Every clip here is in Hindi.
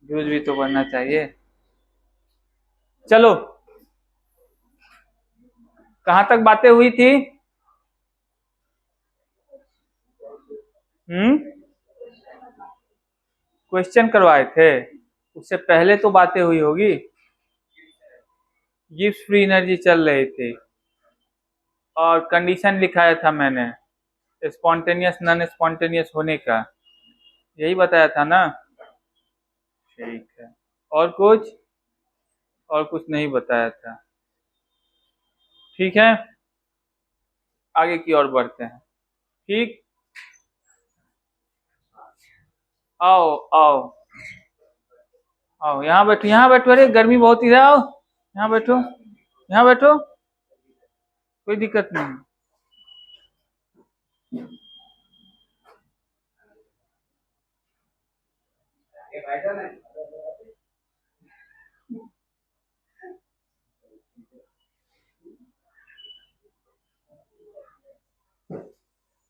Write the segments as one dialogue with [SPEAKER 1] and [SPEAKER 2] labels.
[SPEAKER 1] यूज भी तो करना चाहिए। चलो, कहाँ तक बातें हुई थी? क्वेश्चन करवाए थे, उससे पहले तो बातें हुई होगी। गिब्स फ्री एनर्जी चल रही थी और कंडीशन लिखाया था मैंने स्पॉन्टेनियस नॉन स्पॉन्टेनियस होने का, यही बताया था ना। ठीक है, और कुछ? और कुछ नहीं बताया था। ठीक है, आगे की ओर बढ़ते हैं। ठीक, आओ आओ आओ, यहाँ बैठो, यहाँ बैठो। अरे गर्मी बहुत ही है, आओ यहाँ बैठो, यहाँ बैठो, कोई दिक्कत नहीं।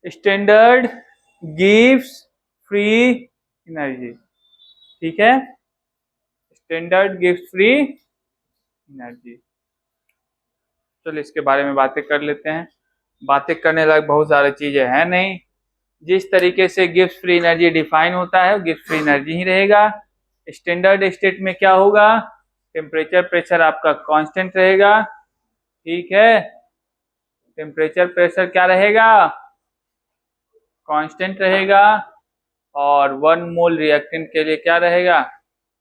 [SPEAKER 1] Standard gives free energy. ठीक है, स्टैंडर्ड गिव्स फ्री एनर्जी। चलो इसके बारे में बातें कर लेते हैं। बातें करने लायक बहुत सारी चीजें हैं नहीं। जिस तरीके से गिव्स फ्री एनर्जी डिफाइन होता है, गिव्स फ्री एनर्जी ही रहेगा। स्टैंडर्ड स्टेट में क्या होगा? टेम्परेचर प्रेशर आपका कांस्टेंट रहेगा। ठीक है, टेम्परेचर प्रेशर क्या रहेगा? कांस्टेंट रहेगा। और 1 मोल रिएक्टेंट के लिए क्या रहेगा?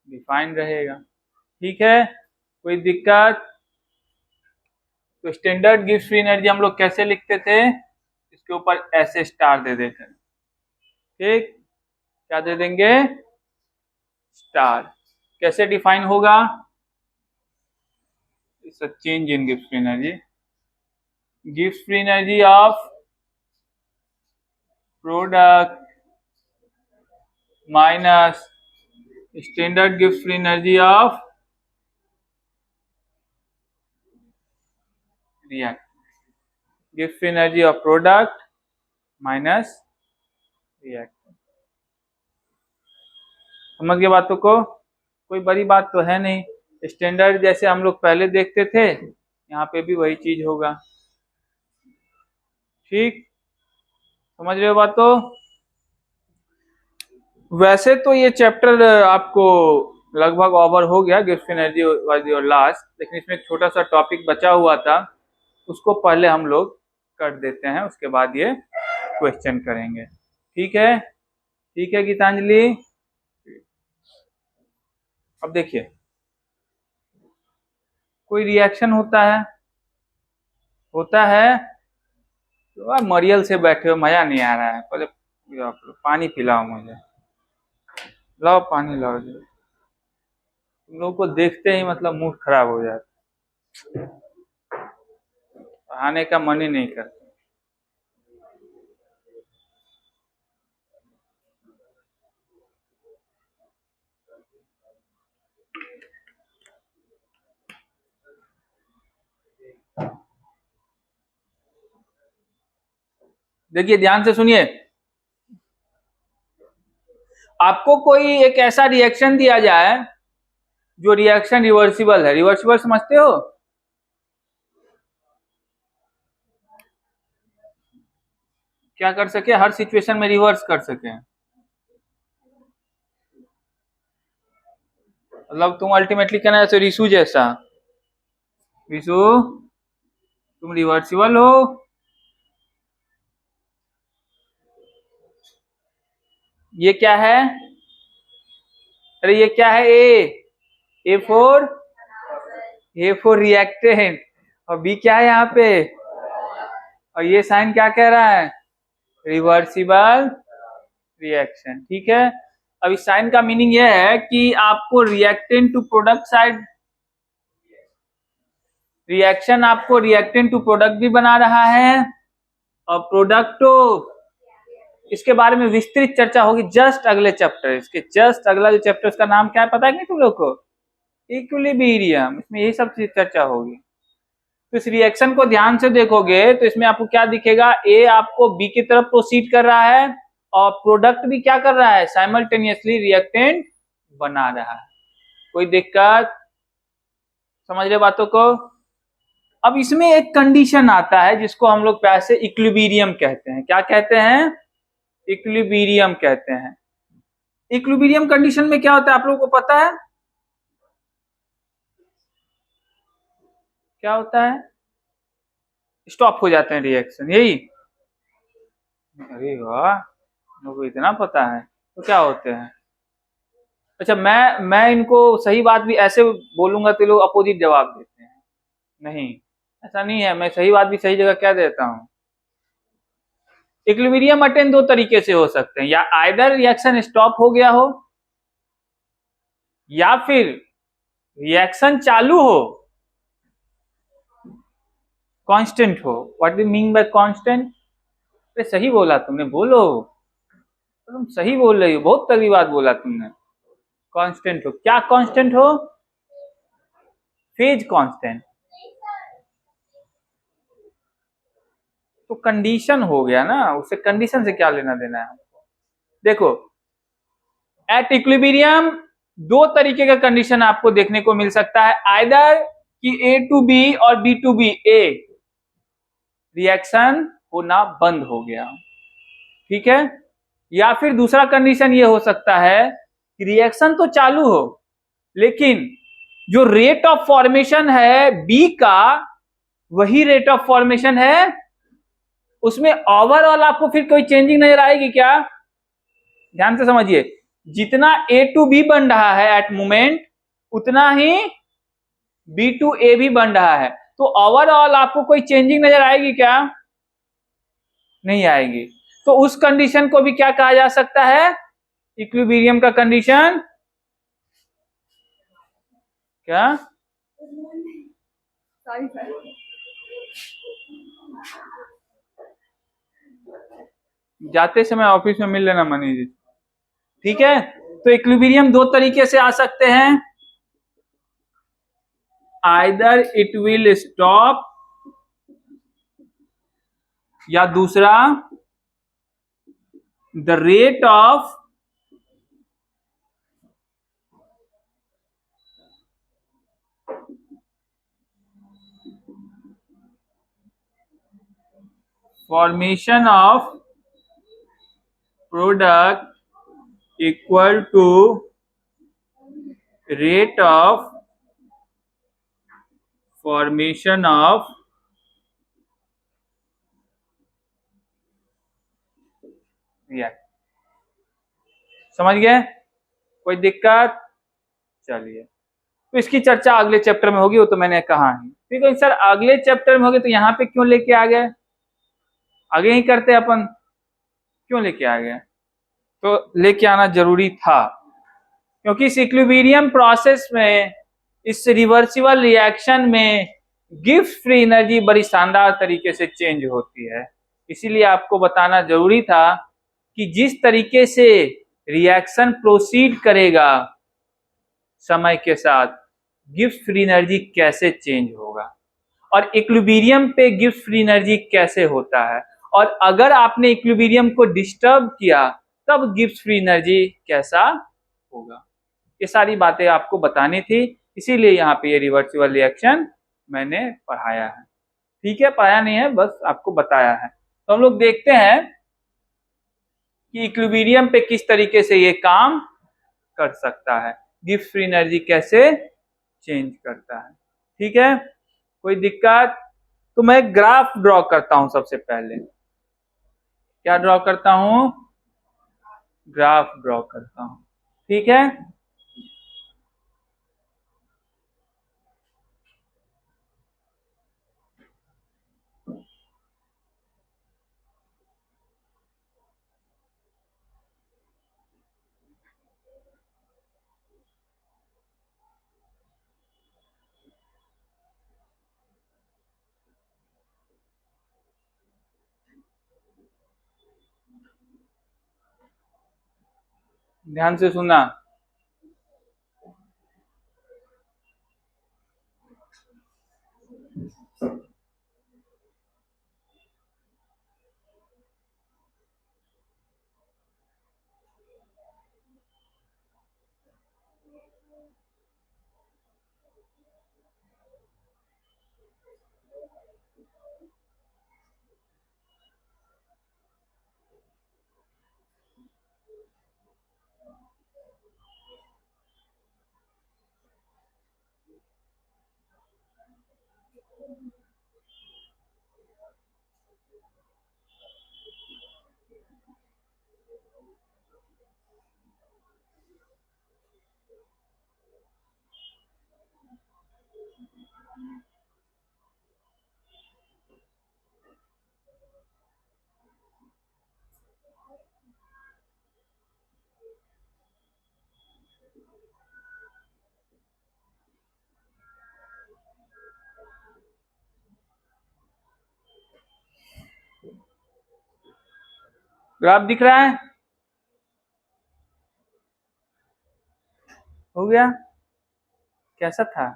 [SPEAKER 1] डिफाइन रहेगा। ठीक है, कोई दिक्कत? तो स्टैंडर्ड गिव्स फ्री एनर्जी हम लोग कैसे लिखते थे? इसके ऊपर ऐसे स्टार दे देते हैं। ठीक, क्या दे देंगे? स्टार। कैसे डिफाइन होगा? It's a change in gives free energy. Gives free energy of product minus standard gives free energy of react. Gives free energy of product minus react. समझ गए बातों को? कोई बड़ी बात तो है नहीं। स्टैंडर्ड जैसे हम लोग पहले देखते थे, यहाँ पे भी वही चीज होगा। ठीक, समझ रहे हो बातों? वैसे तो ये चैप्टर आपको लगभग ओवर हो गया, gives energy was your last, लेकिन इसमें एक छोटा सा टॉपिक बचा हुआ था, उसको पहले हम लोग कर देते हैं, उसके बाद ये क्वेश्चन करेंगे। ठीक है, ठीक है गीतांजलि। अब देखिए, कोई रिएक्शन होता है तो आप मरियल से बैठे हो, मजा नहीं आ रहा है, पहले पानी पिलाओ मुझे, लाओ पानी लाओ जी। तुम लोग को देखते ही मतलब मूड खराब हो जाता है, पढ़ाने का मन ही नहीं करता। देखिए ध्यान से सुनिए, आपको कोई एक ऐसा रिएक्शन दिया जाए जो रिएक्शन रिवर्सिबल है। रिवर्सिबल समझते हो? क्या कर सके? हर सिचुएशन में रिवर्स कर सके। मतलब तुम अल्टीमेटली कहना जैसे रिशु जैसा, रिशु तुम रिवर्सिबल हो। ये क्या है? अरे ये क्या है? ए फोर रिएक्टेंट, और बी क्या है यहाँ पे? और ये साइन क्या कह रहा है? Reversible reaction. ठीक है, अब इस साइन का मीनिंग यह है कि आपको reactant to product side, reaction आपको रिएक्टेंट टू प्रोडक्ट भी बना रहा है, और प्रोडक्ट तो इसके बारे में विस्तृत चर्चा होगी जस्ट अगले चैप्टर। इसके जस्ट अगला जो चैप्टर, उसका नाम क्या है पता है कि नहीं तुम लोग को? इक्विलिब्रियम। इसमें यही सब चीज चर्चा होगी। तो इस रिएक्शन को ध्यान से देखोगे तो इसमें आपको क्या दिखेगा? ए आपको बी की तरफ प्रोसीड कर रहा है, और प्रोडक्ट भी क्या कर रहा है? साइमल्टेनियसली रिएक्टेंट बना रहा है। कोई दिक्कत? समझ रहे बातों को? अब इसमें एक कंडीशन आता है जिसको हम लोग प्यार से इक्विलिब्रियम कहते हैं। क्या कहते हैं? इक्विलिब्रियम कहते हैं। इक्विलिब्रियम कंडीशन में क्या होता है आप लोगों को पता है? क्या होता है? स्टॉप हो जाते हैं रिएक्शन, यही? अरे वाह, मुझको इतना पता है। तो क्या होते हैं? अच्छा, मैं इनको सही बात भी ऐसे बोलूंगा तो लोग अपोजिट जवाब देते हैं। नहीं, ऐसा नहीं है। मैं सही बात भी सही जगह क्या देता हूँ। इक्विलिब्रियम अटेन दो तरीके से हो सकते हैं, या आइदर रिएक्शन स्टॉप हो गया हो, या फिर रिएक्शन चालू हो, कांस्टेंट हो। What do mean by constant? अरे सही बोला तुमने, बोलो। तुम सही बोल रही हो, बहुत तगड़ी बात बोला तुमने। कांस्टेंट हो। क्या कांस्टेंट हो? Phase constant. तो कंडीशन हो गया ना, उससे कंडीशन से क्या लेना देना है। देखो, एट इक्विलिब्रियम दो तरीके का कंडीशन आपको देखने को मिल सकता है। आइदर कि ए टू बी और B to B, a reaction होना बंद हो गया, ठीक है। या फिर दूसरा कंडीशन ये हो सकता है कि रिएक्शन तो चालू हो, लेकिन जो रेट ऑफ फॉर्मेशन है बी का, वही रेट ऑफ फॉर्मेशन है, उसमें ओवरऑल आपको फिर कोई चेंजिंग नजर आएगी क्या? ध्यान से समझिए, जितना ए टू बी बन रहा है एट मोमेंट, उतना ही बी टू ए भी बन रहा है। तो ओवरऑल आपको कोई चेंजिंग नजर आएगी क्या? नहीं आएगी। तो उस कंडीशन को भी क्या कहा जा सकता है? इक्विलिब्रियम का कंडीशन। क्या? जाते समय ऑफिस में मिल लेना मनीष जी, ठीक है। तो इक्विलिब्रियम दो तरीके से आ सकते हैं। आइदर इट विल स्टॉप, या दूसरा the rate of formation of product equal to rate of formation of react. समझ गए? कोई दिक्कत? चलिए, तो इसकी चर्चा अगले चैप्टर में होगी, वो तो मैंने कहा ही। ठीक है सर, अगले चैप्टर में होगी तो यहाँ पे क्यों लेके आ गए? आगे ही करते अपन, क्यों लेके आ गए? तो लेके आना जरूरी था, क्योंकि इस इक्विलिब्रियम प्रोसेस में, इस रिवर्सिबल रिएक्शन में गिब्स फ्री एनर्जी बड़ी शानदार तरीके से चेंज होती है। इसीलिए आपको बताना जरूरी था कि जिस तरीके से रिएक्शन प्रोसीड करेगा समय के साथ, गिब्स फ्री एनर्जी कैसे चेंज होगा, और इक्विलिब्रियम पे गिब्स फ्री एनर्जी कैसे होता है, और अगर आपने इक्विलिब्रियम को डिस्टर्ब किया तब गिब्स फ्री एनर्जी कैसा होगा। ये सारी बातें आपको बतानी थी, इसीलिए यहाँ पे ये रिवर्सिबल रिएक्शन मैंने पढ़ाया है। ठीक है, पढ़ाया नहीं है, बस आपको बताया है। तो हम लोग देखते हैं कि इक्विलिब्रियम पे किस तरीके से ये काम कर सकता है, गिब्स फ्री एनर्जी कैसे चेंज करता है। ठीक है, कोई दिक्कत? तो मैं ग्राफ ड्रॉ करता हूं सबसे पहले। क्या ड्रॉ करता हूं? ग्राफ ड्रॉ करता हूं, ठीक है। ध्यान से सुना। ग्राफ दिख रहा है? हो गया? कैसा था?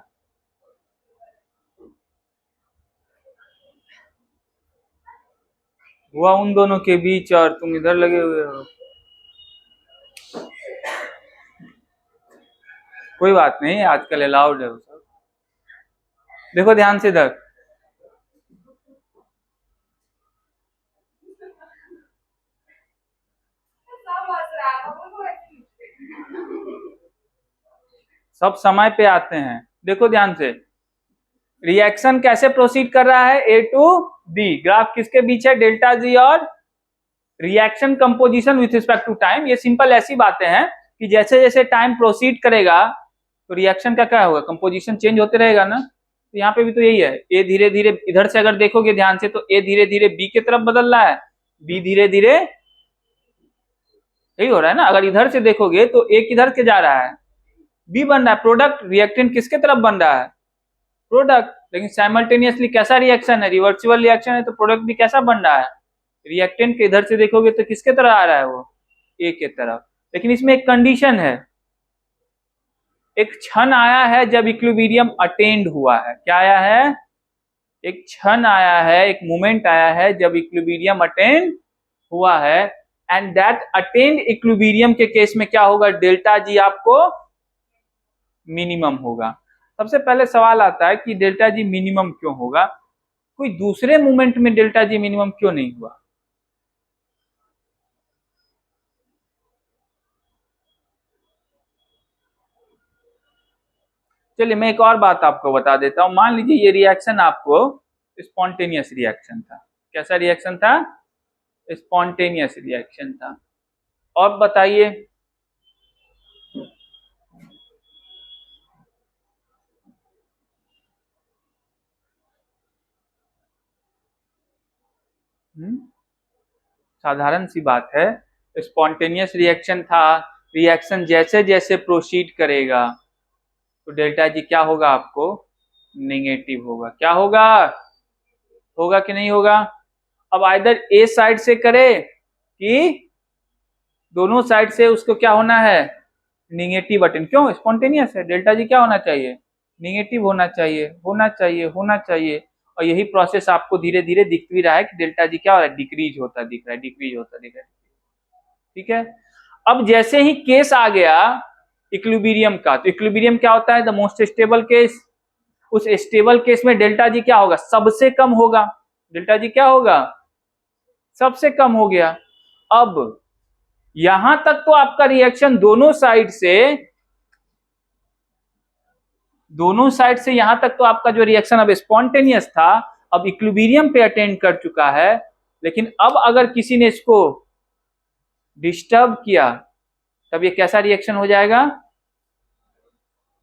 [SPEAKER 1] हुआ उन दोनों के बीच और तुम इधर लगे हुए हो। कोई बात नहीं, आजकल अलाउड है वो सब। देखो ध्यान से इधर, सब समय पे आते हैं। देखो ध्यान से, रिएक्शन कैसे प्रोसीड कर रहा है, ए टू बी। ग्राफ किसके बीच है, डेल्टा जी और reaction composition with respect to time. ये सिंपल ऐसी बातें हैं कि जैसे जैसे टाइम प्रोसीड करेगा तो रिएक्शन का क्या होगा, कंपोजिशन चेंज होते रहेगा ना। तो यहाँ पे भी तो यही है, ए धीरे धीरे, इधर से अगर देखोगे ध्यान से तो ए धीरे धीरे बी की तरफ बदल रहा है, बी धीरे धीरे, यही हो रहा है ना। अगर इधर से देखोगे तो ए किधर के जा रहा है, बी बन रहा है। प्रोडक्ट रिएक्टेंट किसके तरफ बन रहा है, प्रोडक्ट। लेकिन साइमल्टेनियसली कैसा रिएक्शन है, रिवर्सिबल रिएक्शन है, तो प्रोडक्ट भी कैसा बन रहा है, रिएक्टेंट के इधर से देखोगे तो किसके तरफ आ रहा है, वो ए के तरफ। लेकिन इसमें एक कंडीशन है, एक क्षण आया है जब इक्विलिब्रियम अटेंड हुआ है। क्या आया है, एक क्षण आया है, एक मोमेंट आया है जब इक्विलिब्रियम अटेंड हुआ है। एंड दैट अटेंड इक्विलिब्रियम के केस में क्या होगा, डेल्टा जी आपको मिनिमम होगा। सबसे पहले सवाल आता है कि डेल्टा जी मिनिमम क्यों होगा, कोई दूसरे मोमेंट में डेल्टा जी मिनिमम क्यों नहीं हुआ। चलिए मैं एक और बात आपको बता देता हूं। मान लीजिए ये रिएक्शन आपको स्पॉन्टेनियस रिएक्शन था। कैसा रिएक्शन था, स्पॉन्टेनियस रिएक्शन था। और बताइए, साधारण सी बात है, स्पॉन्टेनियस रिएक्शन था। रिएक्शन जैसे जैसे प्रोसीड करेगा तो डेल्टा जी क्या होगा, आपको नेगेटिव होगा। क्या होगा, होगा कि नहीं होगा। अब आइदर ए साइड से करे कि दोनों साइड से उसको क्या होना है, निगेटिव बटन। क्यों, स्पॉन्टेनियस है, डेल्टा जी क्या होना चाहिए, निगेटिव होना चाहिए, होना चाहिए, होना चाहिए। और यही प्रोसेस आपको धीरे धीरे दिख भी रहा है कि डेल्टा जी क्या हो रहा है, डिक्रीज होता दिख रहा है, डिक्रीज होता दिख रहा है। ठीक है। अब जैसे ही केस आ गया इक्विलिब्रियम का, तो इक्विलिब्रियम क्या होता है, द मोस्ट स्टेबल केस। उस स्टेबल केस में डेल्टा जी क्या होगा, सबसे कम होगा। डेल्टा जी क्या होगा, सबसे कम हो गया। अब यहां तक तो आपका रिएक्शन दोनों साइड से यहां तक तो आपका जो रिएक्शन अब स्पॉन्टेनियस था, अब इक्विलिब्रियम पे अटेंड कर चुका है। लेकिन अब अगर किसी ने इसको डिस्टर्ब किया तब ये कैसा रिएक्शन हो जाएगा,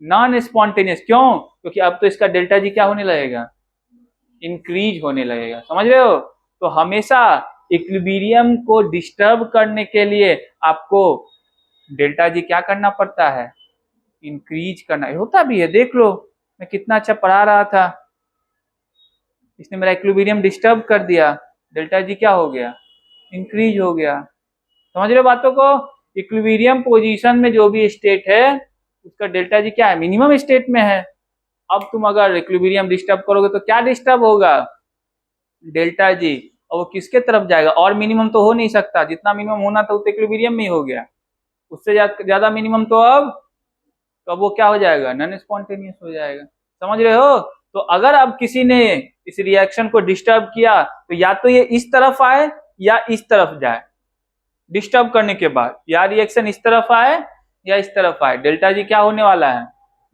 [SPEAKER 1] नॉन स्पॉन्टेनियस। क्यों, क्योंकि अब तो इसका डेल्टा जी क्या होने लगेगा, इंक्रीज होने लगेगा। समझ रहे हो। तो हमेशा इक्विलिब्रियम को डिस्टर्ब करने के लिए आपको डेल्टा जी क्या करना पड़ता है, इंक्रीज करना होता भी है। देख लो मैं कितना अच्छा पढ़ा रहा था, इसने मेरा इक्विलिब्रियम डिस्टर्ब कर दिया, डेल्टा जी क्या हो गया, इंक्रीज हो गया। समझ रहे हो बातों को। इक्विलिब्रियम पोजीशन में जो भी स्टेट है उसका डेल्टा जी क्या है, मिनिमम स्टेट में है। अब तुम अगर इक्विलिब्रियम डिस्टर्ब करोगे तो क्या डिस्टर्ब होगा, डेल्टा जी। और वो किसके तरफ जाएगा, और मिनिमम तो हो नहीं सकता, जितना मिनिमम होना था उतना इक्विलिब्रियम में ही हो गया। उससे ज्यादा मिनिमम तो अब वो क्या हो जाएगा, नॉन स्पॉन्टेनियस हो जाएगा। समझ रहे हो। तो अगर अब किसी ने इस रिएक्शन को डिस्टर्ब किया तो या तो ये इस तरफ आए या इस तरफ जाए। डिस्टर्ब करने के बाद या रिएक्शन इस तरफ आए या इस तरफ आए, डेल्टा जी क्या होने वाला है,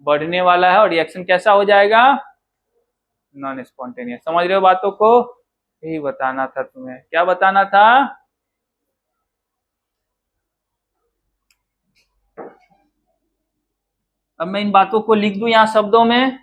[SPEAKER 1] बढ़ने वाला है। और रिएक्शन कैसा हो जाएगा, नॉन स्पॉन्टेनियस। समझ रहे हो बातों को? यही बताना था तुम्हें। क्या बताना था? अब मैं इन बातों को लिख दूं यहाँ शब्दों में?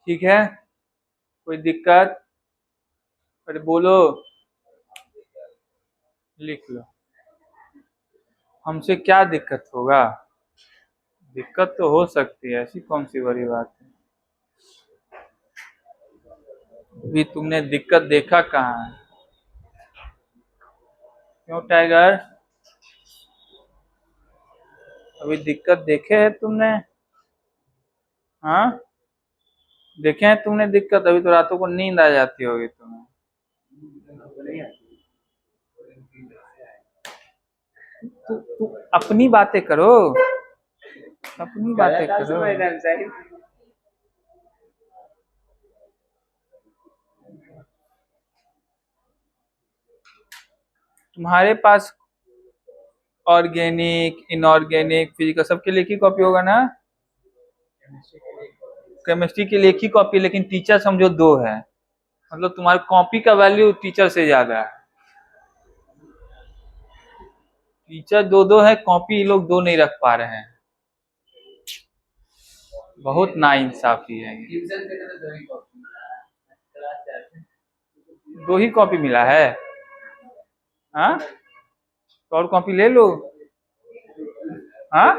[SPEAKER 1] ठीक है, कोई दिक्कत? अरे बोलो, लिख लो। हमसे क्या दिक्कत होगा? दिक्कत तो हो सकती है, ऐसी कौन सी बड़ी बात है। अभी तुमने दिक्कत देखा कहाँ है? क्यों टाइगर, अभी दिक्कत देखे है तुमने? हाँ, देखे हैं तुमने दिक्कत? अभी तो रातों को नींद आ जाती होगी तुम्हें। तू अपनी बातें करो, अपनी बातें करो। तुम्हारे पास ऑर्गेनिक, इनऑर्गेनिक, फिजिकल सबके लिए एक ही कॉपी होगा ना? केमिस्ट्री के लिए एक ही कॉपी, लेकिन टीचर समझो दो है। मतलब तुम्हारी कॉपी का वैल्यू टीचर से ज्यादा है। टीचर दो दो है, कॉपी ये लोग दो नहीं रख पा रहे हैं। बहुत नाइंसाफी है ये। दो ही कॉपी मिला है? हाँ, तो और कॉपी ले लो। हाँ,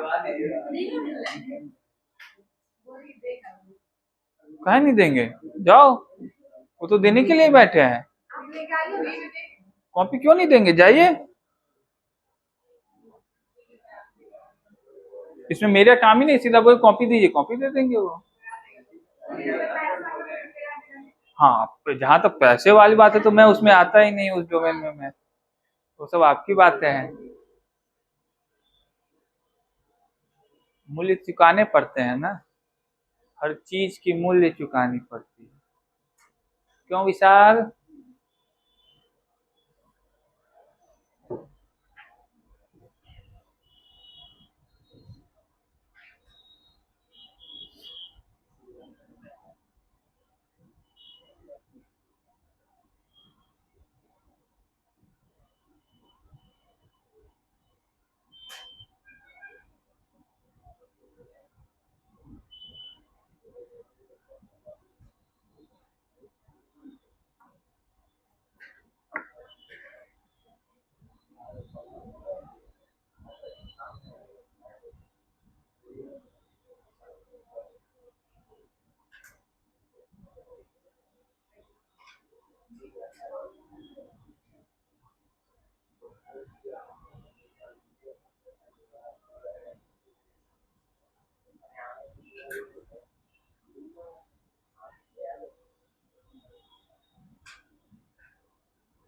[SPEAKER 1] काहे नहीं देंगे? जाओ, वो तो देने के लिए बैठे हैं। कॉपी क्यों नहीं देंगे, जाइए। इसमें मेरा काम ही नहीं, सीधा बोल कॉपी दीजिए, कॉपी दे देंगे वो। हाँ, जहां तक पैसे वाली बात है तो मैं उसमें आता ही नहीं, उस डोमेन में मैं। वो सब आपकी बातें हैं। मूल्य चुकाने पड़ते हैं ना, हर चीज की मूल्य चुकानी पड़ती है। क्यों विशाल?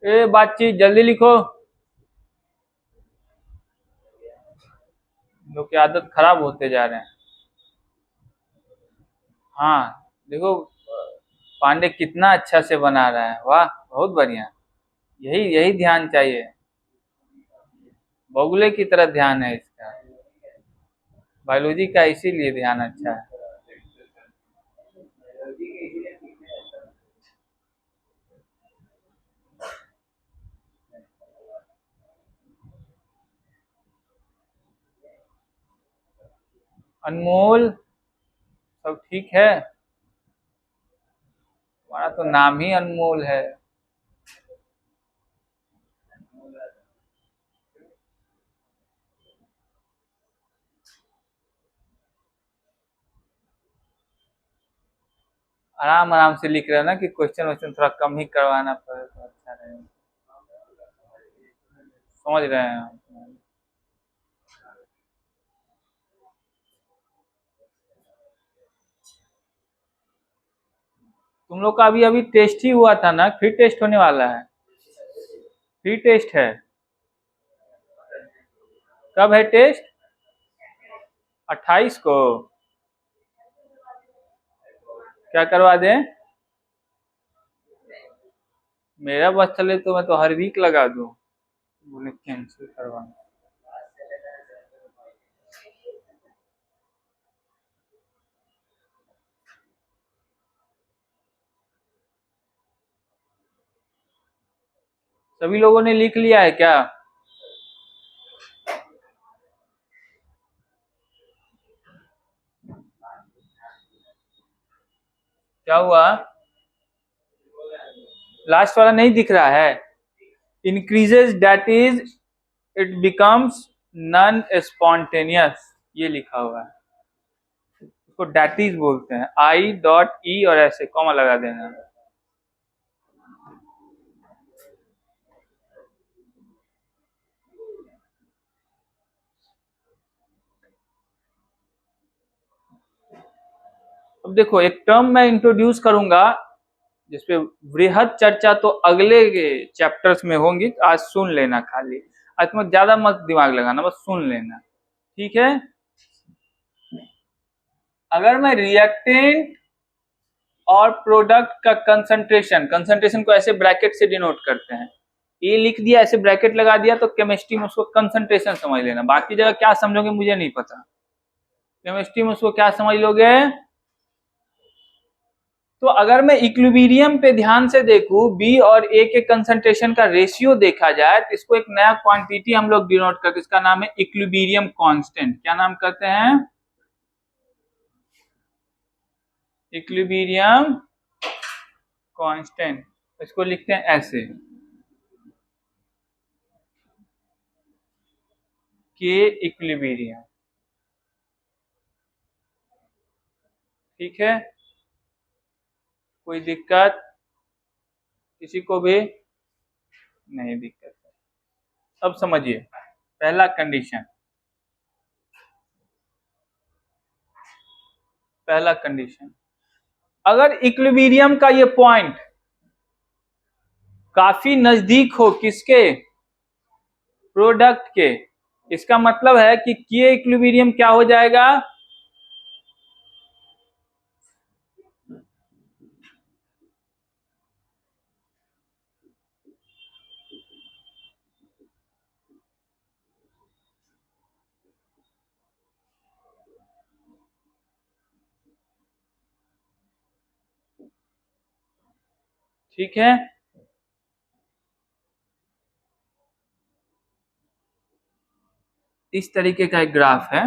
[SPEAKER 1] ए बातचीत जल्दी लिखो, लोग की आदत खराब होते जा रहे हैं। हाँ देखो, पांडे कितना अच्छा से बना रहा है, वाह बहुत बढ़िया। यही यही ध्यान चाहिए, बगुले की तरह ध्यान है इसका। बायोलॉजी का इसीलिए ध्यान अच्छा है। अनमोल, सब ठीक है? हमारा तो नाम ही अनमोल है। आराम आराम से लिख रहे हो ना, कि क्वेश्चन वोश्चन थोड़ा कम ही करवाना पड़े तो अच्छा रहेगा। समझ रहे हैं आप? तुम लोग का अभी अभी टेस्ट ही हुआ था ना, फिर टेस्ट होने वाला है? फिर टेस्ट है? कब है टेस्ट? 28 को? क्या करवा दें? मेरा बस चले तो मैं तो हर वीक लगा दूं। बोले कैंसिल करवाना। सभी लोगों ने लिख लिया है क्या? क्या हुआ? लास्ट वाला नहीं दिख रहा है? Increases that is it becomes non spontaneous, ये लिखा हुआ है। उसको डेटिज बोलते हैं। आई डॉट ई और ऐसे कॉमा लगा देना। अब देखो, एक टर्म मैं इंट्रोड्यूस करूंगा जिसपे वृहद चर्चा तो अगले चैप्टर्स में होंगी, आज सुन लेना खाली। आज तुम ज्यादा मत दिमाग लगाना, बस सुन लेना, ठीक है? अगर मैं रिएक्टेंट और प्रोडक्ट का कंसंट्रेशन, कंसंट्रेशन को ऐसे ब्रैकेट से डिनोट करते हैं, ए लिख दिया, ऐसे ब्रैकेट लगा दिया, तो केमिस्ट्री में उसको कंसंट्रेशन समझ लेना। बाकी जगह क्या समझोगे मुझे नहीं पता, केमिस्ट्री में उसको क्या समझ लोगे। तो अगर मैं इक्विलिब्रियम पे ध्यान से देखूं, बी और ए के कंसंट्रेशन का रेशियो देखा जाए, तो इसको एक नया क्वांटिटी हम लोग डिनोट करते हैं, इसका नाम है इक्विलिब्रियम कांस्टेंट। क्या नाम करते हैं? Equilibrium constant. इसको लिखते हैं ऐसे, के इक्विलिब्रियम। ठीक है? कोई दिक्कत किसी को भी? नहीं दिक्कत। अब समझिए, पहला कंडीशन, पहला कंडीशन, अगर इक्विलिब्रियम का ये पॉइंट काफी नजदीक हो किसके? प्रोडक्ट के, इसका मतलब है कि के इक्विलिब्रियम क्या हो जाएगा? ठीक है? इस तरीके का एक ग्राफ है।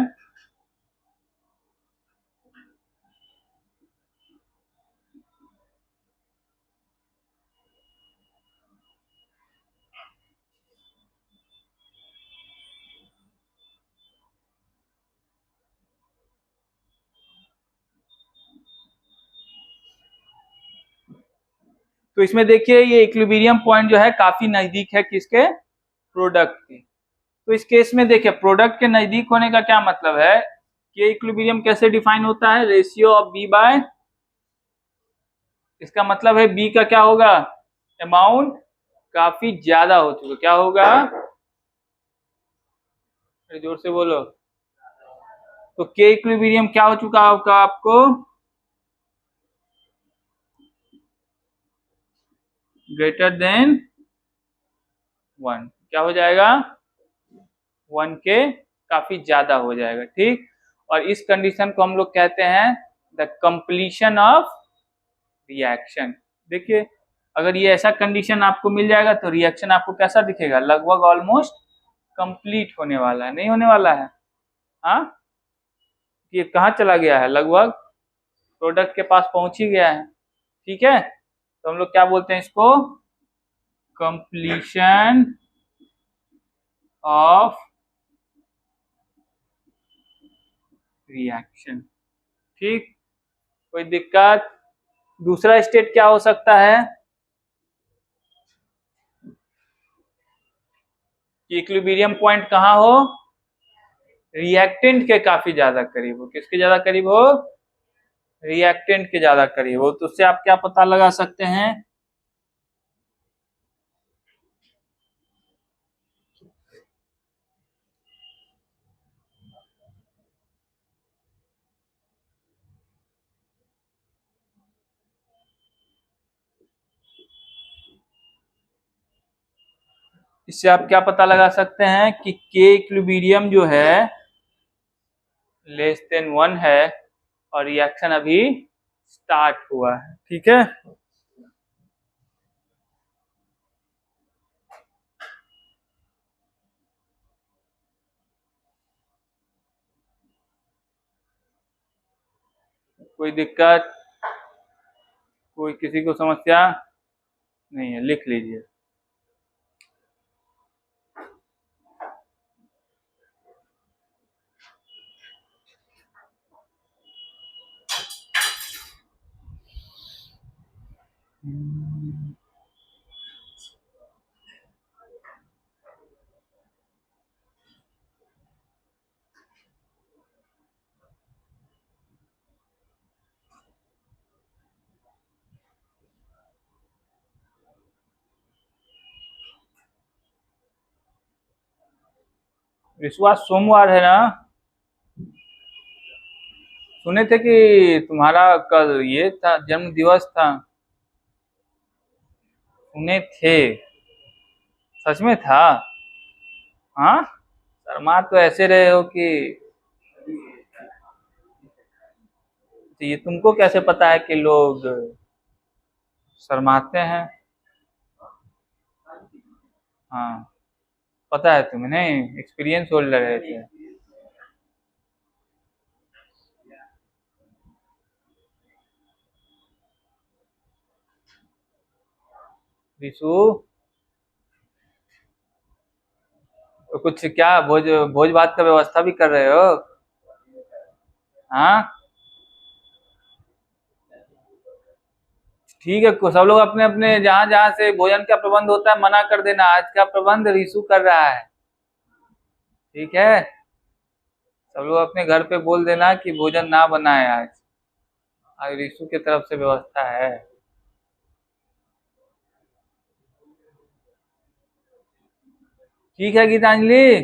[SPEAKER 1] तो इसमें देखिए, ये इक्विलिब्रियम पॉइंट जो है काफी नजदीक है किसके? प्रोडक्ट के। तो इस केस में देखिए, प्रोडक्ट के नजदीक होने का क्या मतलब है? कि इक्विलिब्रियम कैसे डिफाइन होता है? रेशियो ऑफ बी बाय, इसका मतलब है बी का क्या होगा? अमाउंट काफी ज्यादा हो चुका, क्या होगा? जोर से बोलो। तो के इक्विलिब्रियम क्या हो चुका होगा आपको? ग्रेटर देन 1 क्या हो जाएगा, 1 के काफी ज्यादा हो जाएगा। ठीक, और इस कंडीशन को हम लोग कहते हैं द कंप्लीशन ऑफ रिएक्शन। देखिए, अगर ये ऐसा कंडीशन आपको मिल जाएगा तो रिएक्शन आपको कैसा दिखेगा, लगभग ऑलमोस्ट कंप्लीट होने वाला है, नहीं होने वाला है। हाँ, ये कहाँ चला गया है, लगभग प्रोडक्ट के पास पहुंच ही गया है। ठीक है, तो हम लोग क्या बोलते हैं इसको, कंप्लीशन ऑफ रिएक्शन। ठीक, कोई दिक्कत। दूसरा स्टेट क्या हो सकता है कि इक्विलिब्रियम पॉइंट कहाँ हो, रिएक्टेंट के काफी ज्यादा करीब हो। किसके ज्यादा करीब हो, रिएक्टेंट के ज्यादा करीब हो। तो उससे आप क्या पता लगा सकते हैं, इससे आप क्या पता लगा सकते हैं कि के इक्विलिब्रियम जो है लेस देन 1 है और रिएक्शन अभी स्टार्ट हुआ है। ठीक है, कोई दिक्कत, कोई किसी को समस्या नहीं है, लिख लीजिए। विश्वास सोमवार है ना, सुने थे कि तुम्हारा कल ये था, जन्म दिवस था, सुने थे, सच में था। हाँ, शर्मा तो ऐसे रहे हो कि, तो ये तुमको कैसे पता है कि लोग शर्माते हैं। हाँ, पता है तुम्हें, नहीं एक्सपीरियंस होल्डर है थे। विशु, तो कुछ क्या भोज भोज भात का व्यवस्था भी कर रहे हो। हाँ, ठीक है, सब लोग अपने अपने जहाँ जहाँ से भोजन का प्रबंध होता है मना कर देना, आज का प्रबंध ऋषु कर रहा है। ठीक है, सब लोग अपने घर पे बोल देना कि भोजन ना बनाए आज, आज ऋषु की तरफ से व्यवस्था है। ठीक है गीतांजलि,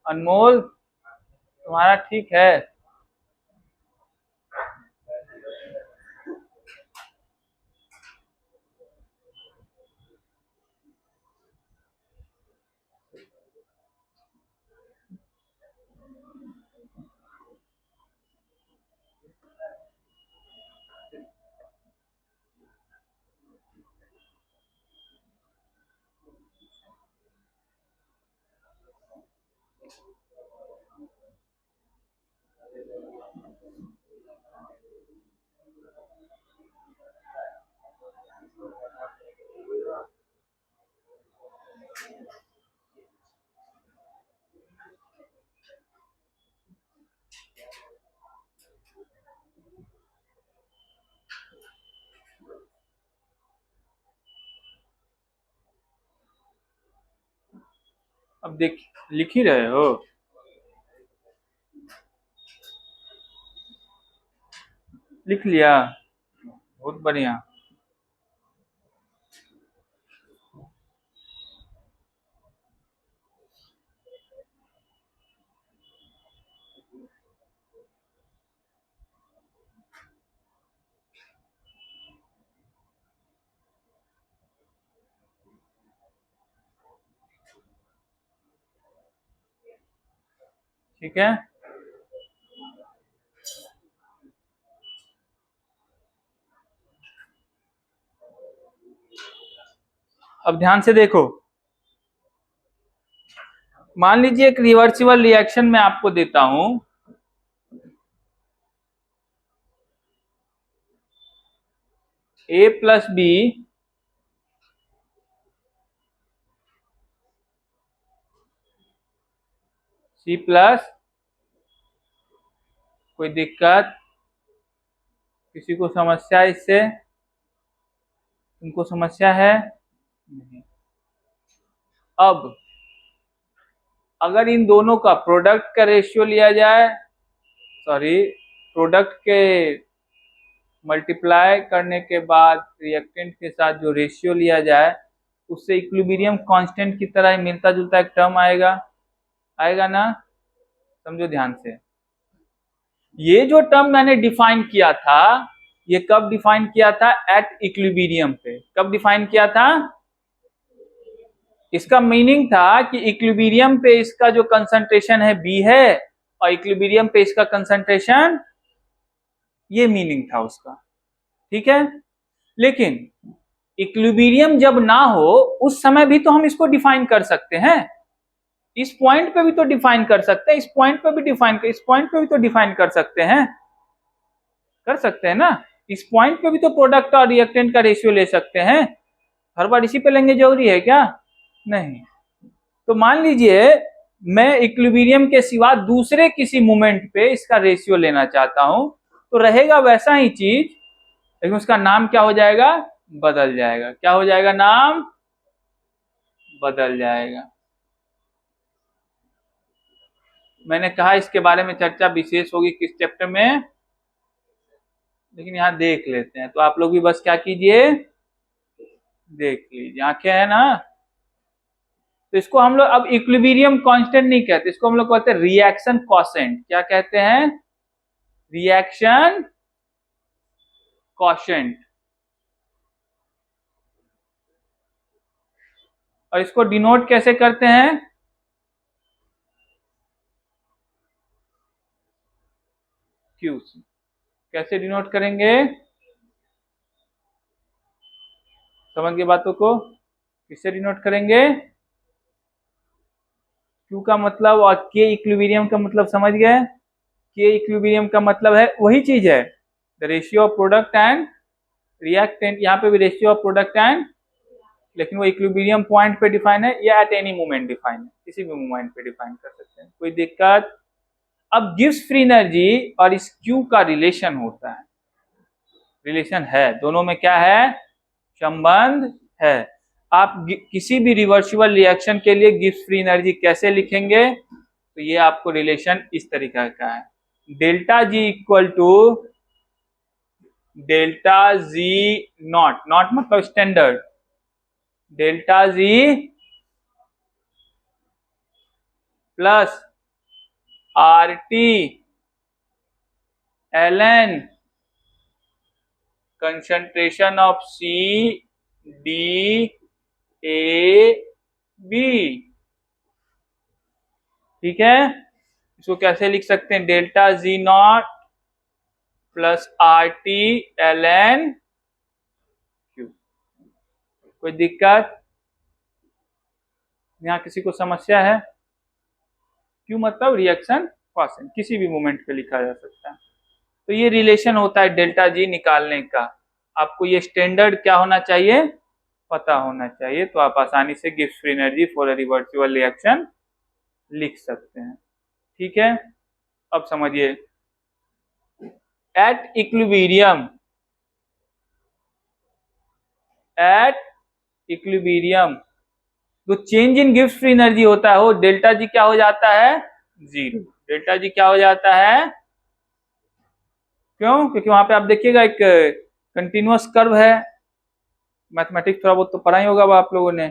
[SPEAKER 1] अनमोल, तुम्हारा ठीक है। अब देख, लिख ही रहे हो, लिख लिया, बहुत बढ़िया। ठीक है। अब ध्यान से देखो, मान लीजिए एक रिवर्सिबल रिएक्शन मैं आपको देता हूं, A+B C+, कोई दिक्कत, किसी को समस्या इससे? तुमको समस्या है? नहीं। अब अगर इन दोनों का प्रोडक्ट का रेशियो लिया जाए, सॉरी, प्रोडक्ट के मल्टीप्लाई करने के बाद रिएक्टेंट के साथ जो रेशियो लिया जाए, उससे इक्विलिब्रियम कांस्टेंट की तरह ही मिलता जुलता एक टर्म आएगा, आएगा ना? समझो ध्यान से, ये जो टर्म मैंने डिफाइन किया था, ये कब डिफाइन किया था? एट इक्विलिब्रियम पे। कब डिफाइन किया था? इसका मीनिंग था कि इक्विलिब्रियम पे इसका जो कंसंट्रेशन है B है, और इक्विलिब्रियम पे इसका कंसंट्रेशन, ये मीनिंग था उसका, ठीक है। लेकिन इक्विलिब्रियम जब ना हो उस समय भी तो हम इसको डिफाइन कर सकते हैं, इस पॉइंट पे भी तो डिफाइन कर सकते हैं, इस पॉइंट पे भी डिफाइन कर, इस पॉइंट पे भी तो डिफाइन कर सकते हैं, कर सकते हैं ना? इस पॉइंट पे भी तो प्रोडक्ट और रिएक्टेंट का रेशियो ले सकते हैं, हर बार इसी पे लेंगे जरूरी है क्या? नहीं। तो मान लीजिए मैं इक्विलिब्रियम के सिवा दूसरे किसी मोमेंट पे इसका रेशियो लेना चाहता हूं, तो रहेगा वैसा ही चीज, लेकिन उसका नाम क्या हो जाएगा? बदल जाएगा। क्या हो जाएगा? नाम बदल जाएगा। मैंने कहा इसके बारे में चर्चा विशेष होगी किस चैप्टर में, लेकिन यहाँ देख लेते हैं। तो आप लोग भी बस क्या कीजिए, देख लीजिए, आंखें है ना? तो इसको हम लोग अब इक्विलिब्रियम कांस्टेंट नहीं कहते, इसको हम लोग कहते हैं रिएक्शन कॉशेंट। क्या कहते हैं? रिएक्शन कॉशेंट। और इसको डिनोट कैसे करते हैं? क्यू से। कैसे डिनोट करेंगे? समझ गए बातों को? किससे डिनोट करेंगे? क्यू का मतलब और के इक्विलिब्रियम का मतलब समझ गए? के इक्विलिब्रियम का मतलब है वही चीज है, the ratio of product and reactant. यहाँ पे भी रेशियो ऑफ प्रोडक्ट एंड, लेकिन वो इक्विलिब्रियम पॉइंट पे डिफाइन है या एट एनी मोमेंट डिफाइन है, किसी भी मोमेंट पे डिफाइन कर सकते हैं, कोई दिक्कत? अब गिब्स फ्री एनर्जी और इस क्यू का रिलेशन होता है, रिलेशन है, दोनों में क्या है? संबंध है। आप किसी भी रिवर्सिबल रिएक्शन के लिए गिब्स फ्री एनर्जी कैसे लिखेंगे? तो ये आपको रिलेशन इस तरीके का है, delta G equal to delta G not, not मतलब standard, delta G plus R T L N concentration of C D A B. ठीक है, इसको कैसे लिख सकते हैं? Delta G not plus R T L N Q. कोई दिक्कत? यहाँ किसी को समस्या है? क्यू मतलब रिएक्शन कांस्टेंट, किसी भी मोमेंट पे लिखा जा सकता है। तो ये रिलेशन होता है डेल्टा जी निकालने का। आपको ये स्टैंडर्ड क्या होना चाहिए? पता होना चाहिए, तो आप आसानी से Gibbs free energy for a reversible reaction लिख सकते हैं। ठीक है, अब समझिए, एट इक्विलिब्रियम, एट इक्विलिब्रियम जो change in Gibbs free energy होता है वो डेल्टा जी क्या हो जाता है? जीरो। डेल्टा जी क्या हो जाता है? क्यों? क्योंकि वहां पे आप देखिएगा एक कंटिन्यूअस कर्व है, मैथमेटिक्स थोड़ा बहुत तो पढ़ा ही होगा आप लोगों ने,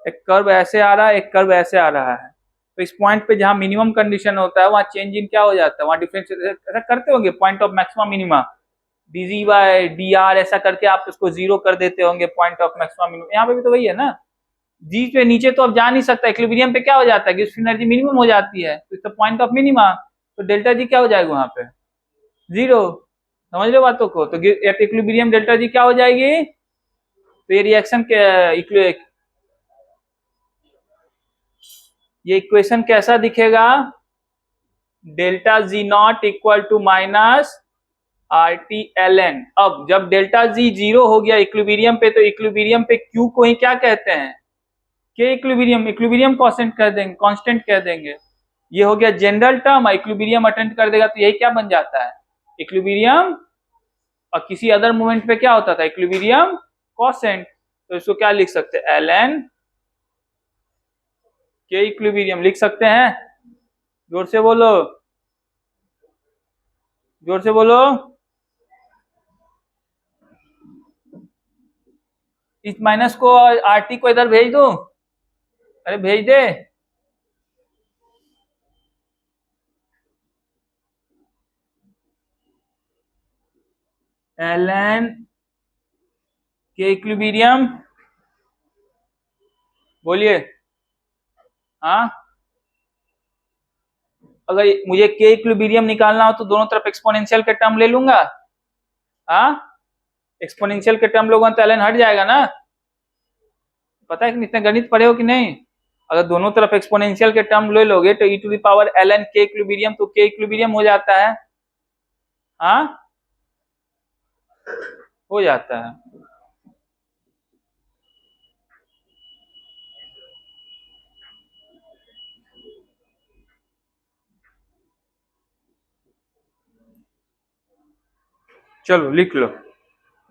[SPEAKER 1] एक कर्व ऐसे आ रहा है, एक कर्व ऐसे आ रहा है, तो इस पॉइंट पे जहां मिनिमम कंडीशन होता है वहां चेंज इन क्या हो जाता है? वहां डिफरेंस ऐसा करते होंगे, point of maximum minima DG by D R ऐसा करके आप उसको जीरो कर देते होंगे, पॉइंट ऑफ मैक्सिमम मिनिमम। यहाँ पे भी तो वही है ना, जी पे नीचे तो अब जा नहीं सकता, इक्विलिब्रियम पे क्या हो जाता है, गिब्स फ्री एनर्जी मिनिमम हो जाती है, तो इट्स पॉइंट ऑफ मिनिमा, तो डेल्टा जी क्या हो जाएगा वहां पे, जीरो। समझ रहे हो बातों को, तो एट इक्विलिब्रियम डेल्टा जी क्या हो जाएगी, तो ये रिएक्शन के ये इक्वेशन कैसा दिखेगा, delta G not equal to minus R T L N. अब जब डेल्टा जी जीरो हो गया इक्विलिब्रियम पे, तो इक्विलिब्रियम पे क्यू को ही क्या कहते हैं, के इक्विलिब्रियम, इक्विलिब्रियम कांस्टेंट कर देंगे, कांस्टेंट कह देंगे। ये हो गया जनरल टर्म, इक्विलिब्रियम अटेंड कर देगा तो यही क्या बन जाता है, इक्विलिब्रियम। और किसी अदर मोमेंट पे क्या होता था, इक्विलिब्रियम कांस्टेंट, तो इसको क्या लिख सकते हैं, एल एन के इक्विलिब्रियम लिख सकते हैं। जोर से बोलो, जोर से बोलो। इस माइनस को आर टी को इधर भेज दो, अरे भेज दे। एल एन के इक्विलिब्रियम, बोलिए। हाँ, अगर मुझे के इक्विलिब्रियम निकालना हो तो दोनों तरफ एक्सपोनेंशियल के टर्म ले लूंगा। हाँ, एक्सपोनेंशियल के टर्म लोगों तो एल एन हट जाएगा ना, पता है कि इतने गणित पढ़े हो कि नहीं। अगर दोनों तरफ एक्सपोनेंशियल के टर्म ले लोगे तो E to the power L N K equilibrium, तो के इक्विलिब्रियम हो जाता है। हाँ, हो जाता है। चलो लिख लो,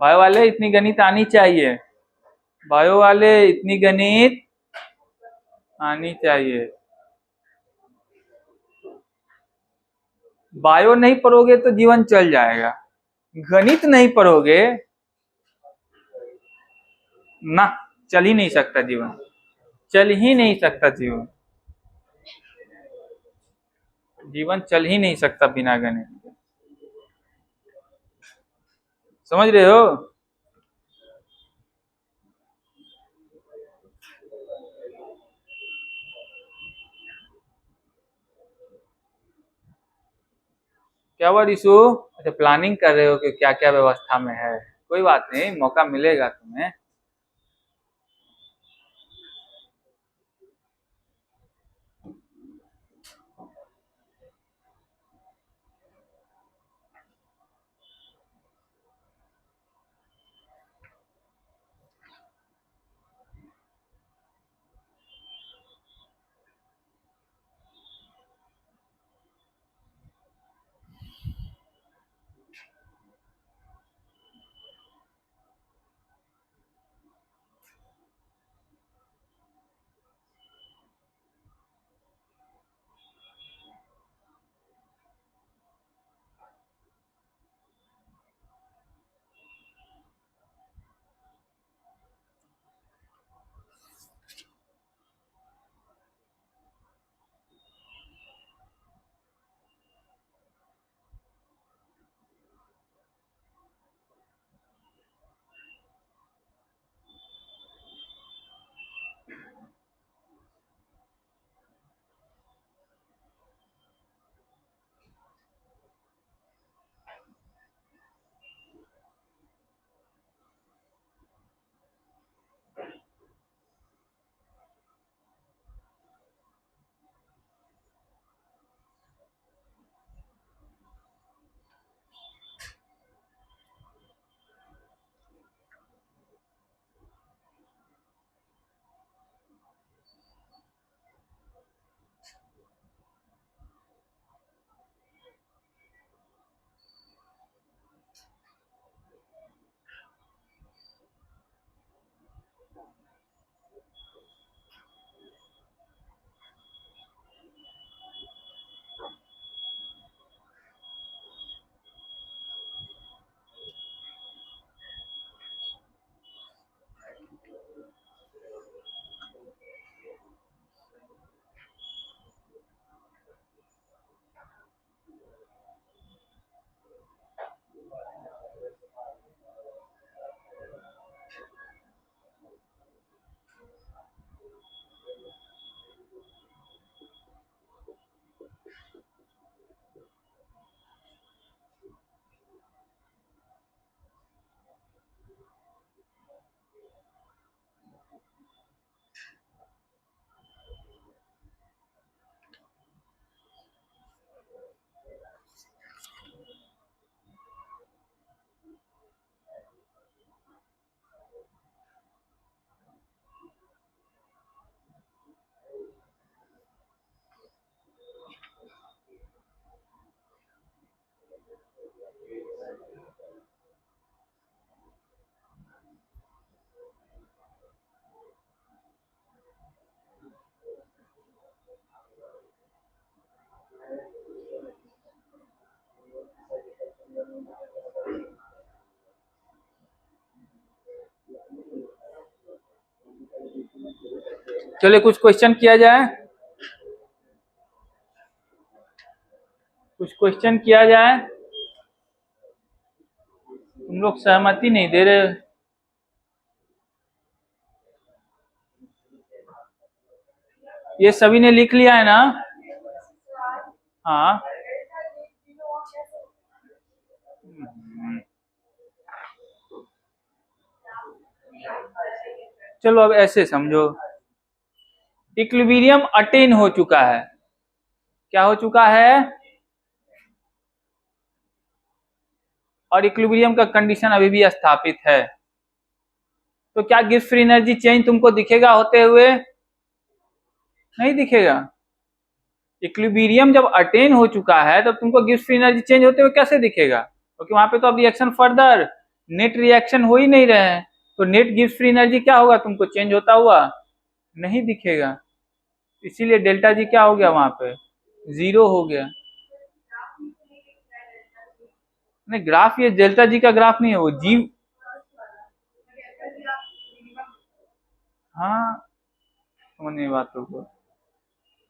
[SPEAKER 1] बायो वाले इतनी गणित आनी चाहिए, बायो वाले इतनी गणित आनी चाहिए। बायो नहीं पढ़ोगे तो जीवन चल जाएगा, गणित नहीं पढ़ोगे ना, चल ही नहीं सकता जीवन, चल ही नहीं सकता जीवन, जीवन चल ही नहीं सकता बिना गणित के। समझ रहे हो। क्या हुआ रिशु, अच्छा प्लानिंग कर रहे हो कि क्या क्या व्यवस्था में है, कोई बात नहीं, मौका मिलेगा तुम्हें। चलिए कुछ क्वेश्चन किया जाए, कुछ क्वेश्चन किया जाए। तुम लोग सहमति नहीं दे रहे। ये सभी ने लिख लिया है ना? हाँ। चलो अब ऐसे समझो, इक्विलिब्रियम अटेन हो चुका है। क्या हो चुका है? और इक्विलिब्रियम का कंडीशन अभी भी स्थापित है। तो क्या गिब्स फ्री एनर्जी चेंज तुमको दिखेगा होते हुए? नहीं दिखेगा। इक्विलिब्रियम जब अटेन हो चुका है तब तुमको गिब्स फ्री एनर्जी चेंज होते हुए कैसे दिखेगा? क्योंकि वहां पे तो अब रिएक्शन फर्दर नेट रिएक्शन हो ही नहीं रहे हैं, तो नेट गिब्स फ्री एनर्जी क्या होगा तुमको चेंज होता हुआ? नहीं दिखेगा। इसीलिए डेल्टा जी क्या हो गया वहां पे? जीरो हो गया। नहीं ग्राफ, ये डेल्टा जी का ग्राफ नहीं है, वो जी। हाँ समझ नहीं बातों को।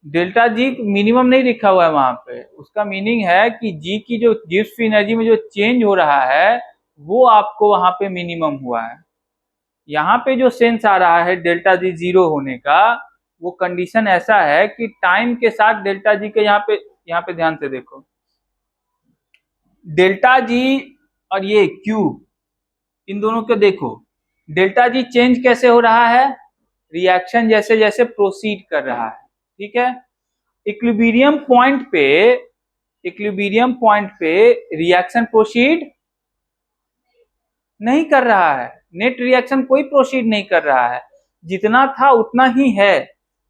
[SPEAKER 1] डेल्टा जी मिनिमम नहीं लिखा हुआ है वहां पे, उसका मीनिंग है कि जी की जो गिब्स फ्री एनर्जी में जो चेंज हो रहा है वो आपको वहां पे मिनिमम हुआ है। यहाँ पे जो सेंस आ रहा है डेल्टा जी जीरो होने का, वो कंडीशन ऐसा है कि टाइम के साथ डेल्टा जी के यहाँ पे ध्यान से देखो, डेल्टा जी और ये क्यू, इन दोनों को देखो, डेल्टा जी चेंज कैसे हो रहा है? रिएक्शन जैसे जैसे प्रोसीड कर रहा है, ठीक है। इक्विलिब्रियम पॉइंट पे, इक्विलिब्रियम पॉइंट पे रिएक्शन प्रोसीड नहीं कर रहा है, नेट रिएक्शन कोई प्रोसीड नहीं कर रहा है, जितना था उतना ही है।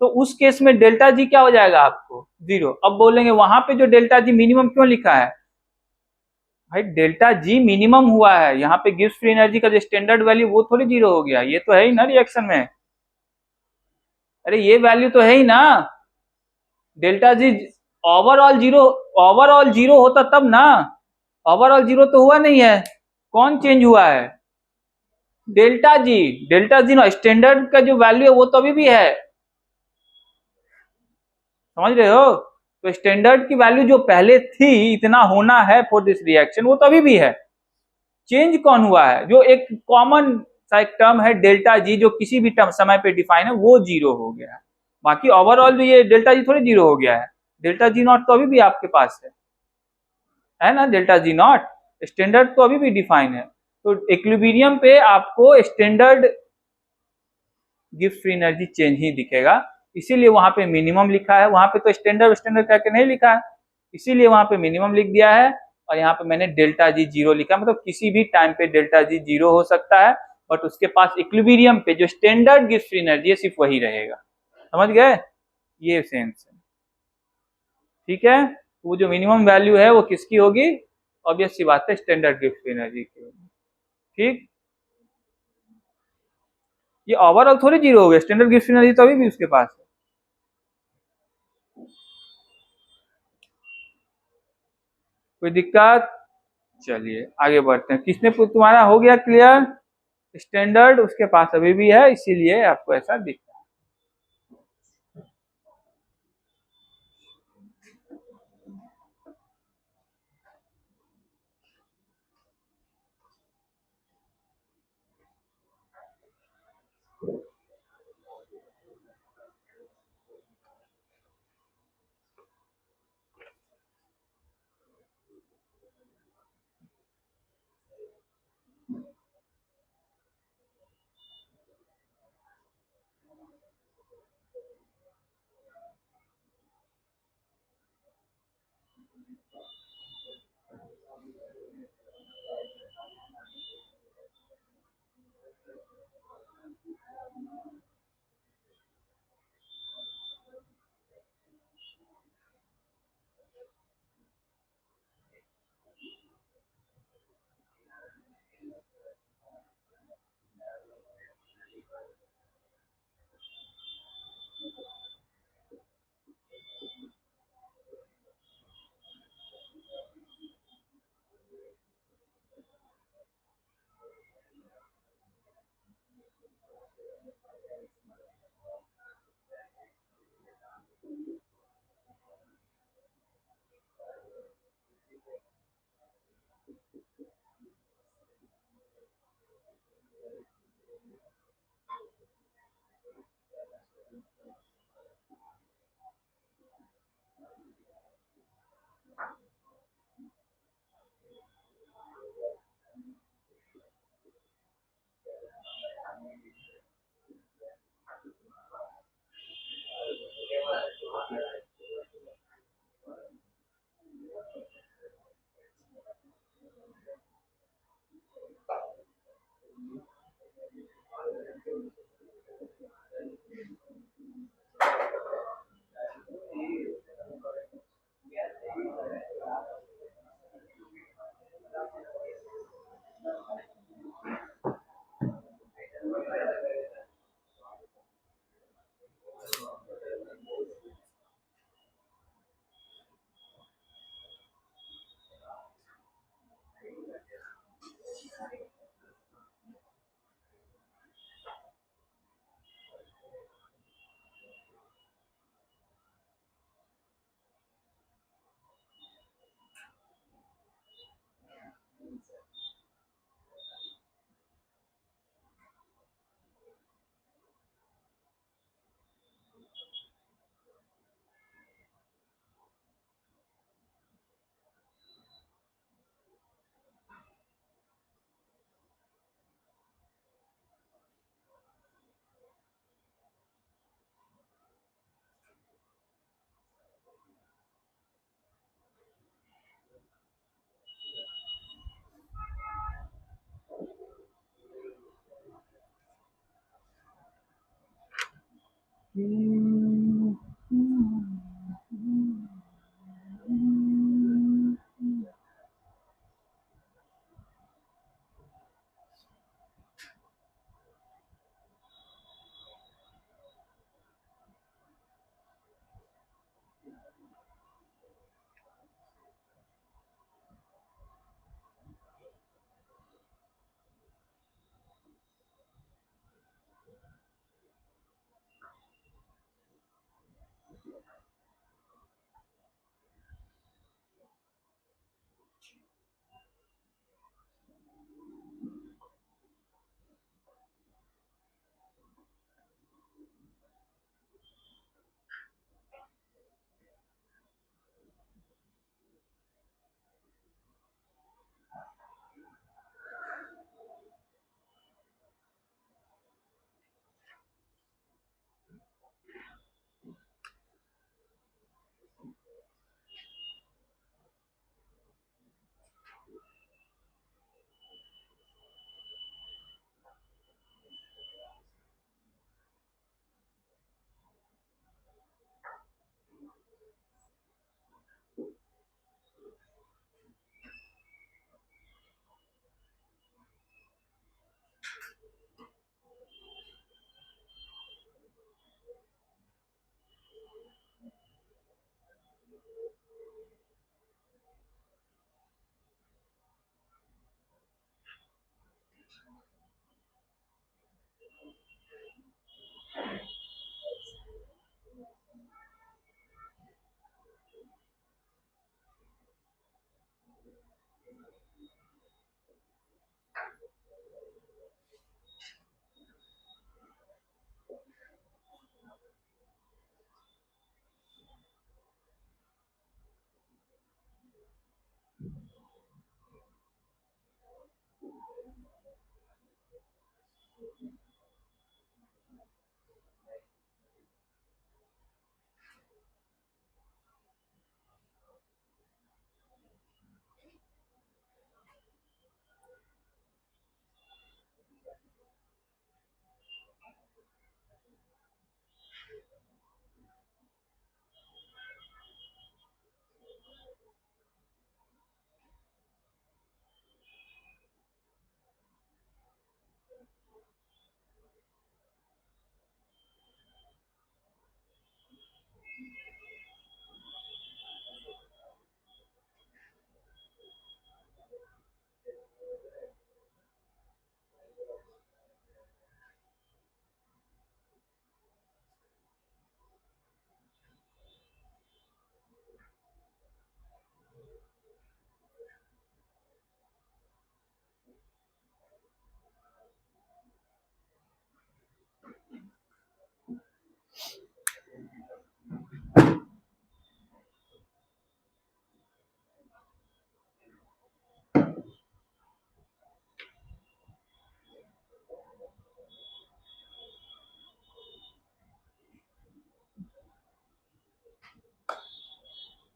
[SPEAKER 1] तो उस केस में डेल्टा जी क्या हो जाएगा आपको? जीरो। अब बोलेंगे वहां पे जो डेल्टा जी मिनिमम क्यों लिखा है? भाई डेल्टा जी मिनिमम हुआ है, यहाँ पे गिब्स फ्री एनर्जी का जो स्टैंडर्ड वैल्यू वो थोड़ी जीरो हो गया, ये तो है ही ना रिएक्शन में। अरे ये वैल्यू तो है ही ना। Delta G overall zero, overall zero होता तब ना। ओवरऑल जीरो तो हुआ नहीं है, कौन चेंज हुआ है? डेल्टा जी। डेल्टा जी ना स्टैंडर्ड का जो वैल्यू है वो तो अभी भी है, समझ रहे हो? तो स्टैंडर्ड की वैल्यू जो पहले थी इतना होना है फॉर दिस रिएक्शन, वो तो अभी भी है। चेंज कौन हुआ है? जो एक कॉमन सा एक टर्म है डेल्टा जी, जो किसी भी टर्म समय पे डिफाइन है, वो जीरो हो गया है। बाकी ओवरऑल भी ये डेल्टा जी थोड़ी जीरो हो गया है। डेल्टा जी नॉट तो अभी भी आपके पास है ना? डेल्टा जी नॉट स्टैंडर्ड तो अभी भी डिफाइन है। तो इक्विलिब्रियम पे आपको standard Gibbs free energy change ही दिखेगा, इसीलिए वहां पे मिनिमम लिखा है। वहां पे तो स्टैंडर्ड स्टैंडर्ड करके नहीं लिखा है, इसीलिए वहां पे मिनिमम लिख दिया है। और यहाँ पे मैंने डेल्टा जी जीरो लिखा, मतलब किसी भी टाइम पे डेल्टा जी जीरो हो सकता है, बट उसके पास इक्विलिब्रियम पे जो स्टैंडर्ड गिब्स फ्री एनर्जी है सिर्फ वही रहेगा। समझ गए? ये सेंस है, ठीक है। वो जो मिनिमम वैल्यू है वो किसकी होगी? ऑब्वियस सी बात है, स्टैंडर्ड गिब्स फ्री एनर्जी की होगी, ठीक। ये ओवरऑल थोड़ी जीरो हो गया, स्टैंडर्ड गिब्स फ्री एनर्जी तो अभी भी उसके पास है। कोई दिक्कत? चलिए आगे बढ़ते हैं। किसने तुम्हारा हो गया क्लियर? स्टैंडर्ड उसके पास अभी भी है, इसीलिए आपको ऐसा दिख रहा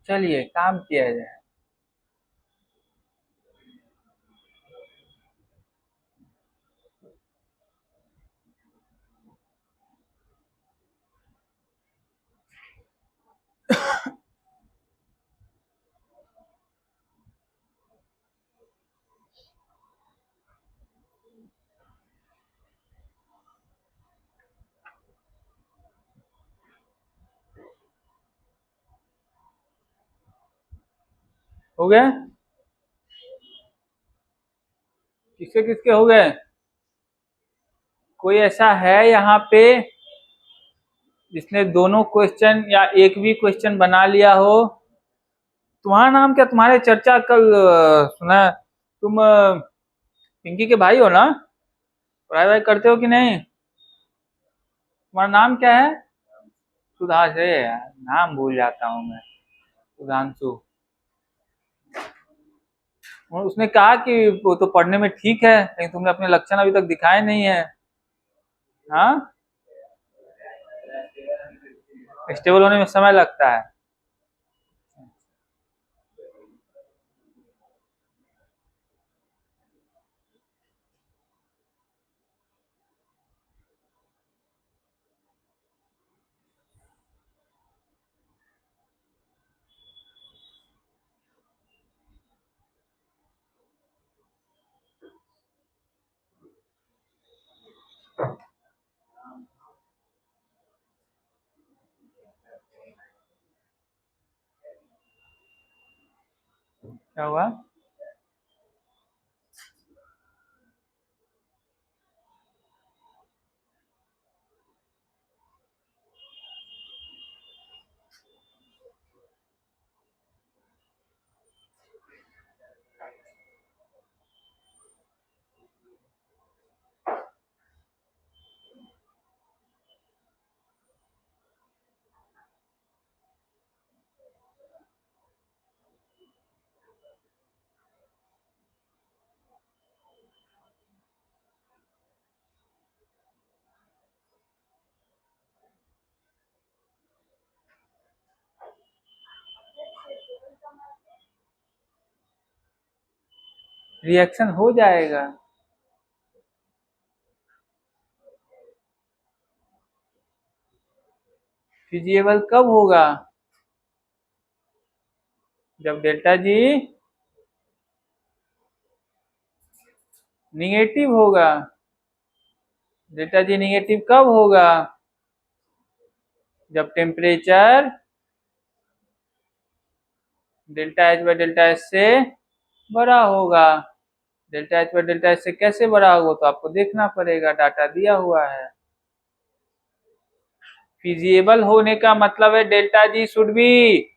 [SPEAKER 1] चलिए काम किया जाए। हो गए? किसके किसके हो गए? कोई ऐसा है यहाँ पे जिसने दोनों क्वेश्चन या एक भी क्वेश्चन बना लिया हो? तुम्हारा नाम क्या? तुम्हारे चर्चा कल सुना। तुम पिंकी के भाई हो ना? पढ़ाई वढ़ाई करते हो कि नहीं? तुम्हारा नाम क्या है? सुधांशु है यार, नाम भूल जाता हूँ मैं। सुधांशु। और उसने कहा कि वो तो पढ़ने में ठीक है, लेकिन तुमने अपने लक्षण अभी तक दिखाए नहीं है। हाँ, स्टेबल होने में समय लगता है। क्या हुआ? रिएक्शन हो जाएगा। फिजिएबल कब होगा? जब डेल्टा जी निगेटिव होगा। डेल्टा जी निगेटिव कब होगा? जब temperature delta H by delta S से बड़ा होगा। Delta H by delta S से कैसे बड़ा होगा तो आपको देखना पड़ेगा, डाटा दिया हुआ है। फिजिएबल होने का मतलब है delta ji should be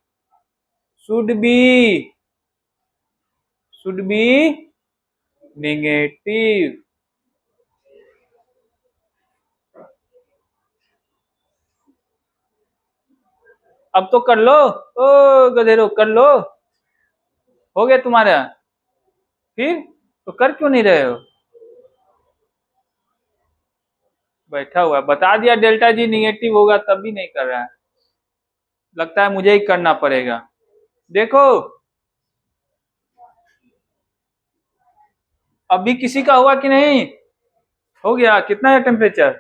[SPEAKER 1] negative. अब तो कर लो, ओ गधेरो कर लो। हो गया तुम्हारा? फिर तो कर क्यों नहीं रहे हो? बैठा हुआ बता दिया डेल्टा जी निगेटिव होगा तब भी नहीं कर रहा है। लगता है मुझे ही करना पड़ेगा। देखो अभी किसी का हुआ कि नहीं? हो गया। कितना है टेम्परेचर?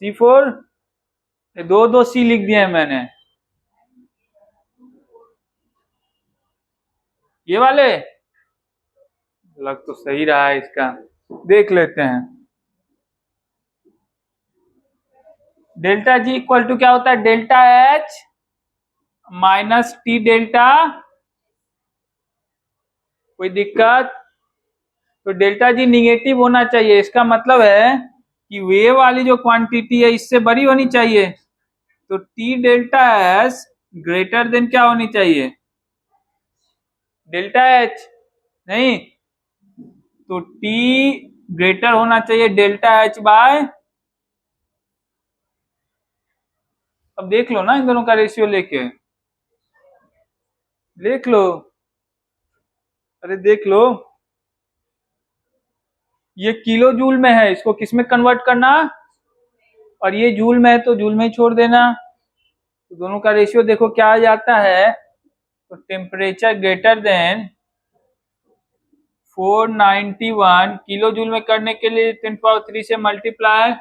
[SPEAKER 1] C4। दो दो सी लिख दिए हैं मैंने। ये वाले लग तो सही रहा है इसका, देख लेते हैं। डेल्टा जी इक्वल टू क्या होता है? Delta H minus T delta. कोई दिक्कत? तो डेल्टा जी निगेटिव होना चाहिए, इसका मतलब है कि वेव वाली जो क्वांटिटी है इससे बड़ी होनी चाहिए। तो T delta S greater than क्या होनी चाहिए? Delta H. नहीं, तो टी ग्रेटर होना चाहिए डेल्टा एच बाय। अब देख लो ना, इन दोनों का रेशियो लेके देख लो। अरे देख लो, ये किलो जूल में है, इसको किस में कन्वर्ट करना? और ये जूल में है तो जूल में ही छोड़ देना। तो दोनों का रेशियो देखो क्या आ जाता है। तो temperature greater than 491 kilo joule में करने के लिए 10³ से मल्टीप्लाई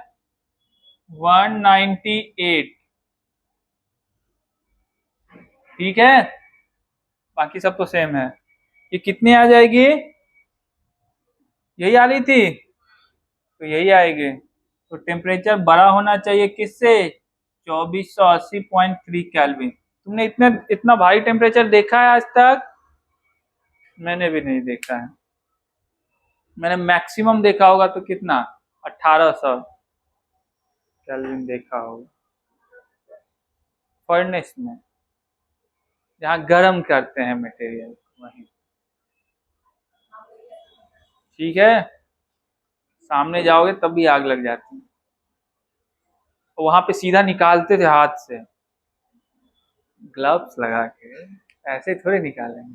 [SPEAKER 1] 198। ठीक है, बाकी सब तो सेम है। ये कितनी आ जाएगी? यही आ रही थी, तो यही आएगी। तो टेम्परेचर बड़ा होना चाहिए किससे? 2480.3 केल्विन। तुमने इतना भारी टेम्परेचर देखा है आज तक? मैंने भी नहीं देखा है। मैंने मैक्सिमम देखा होगा तो कितना, 1800 केल्विन देखा होगा फर्नेस में, जहाँ गर्म करते हैं मटेरियल वहीं। ठीक है, सामने जाओगे तब भी आग लग जाती है। वहां पे सीधा निकालते थे हाथ से, ग्लव्स लगा के, ऐसे थोड़े निकालेंगे।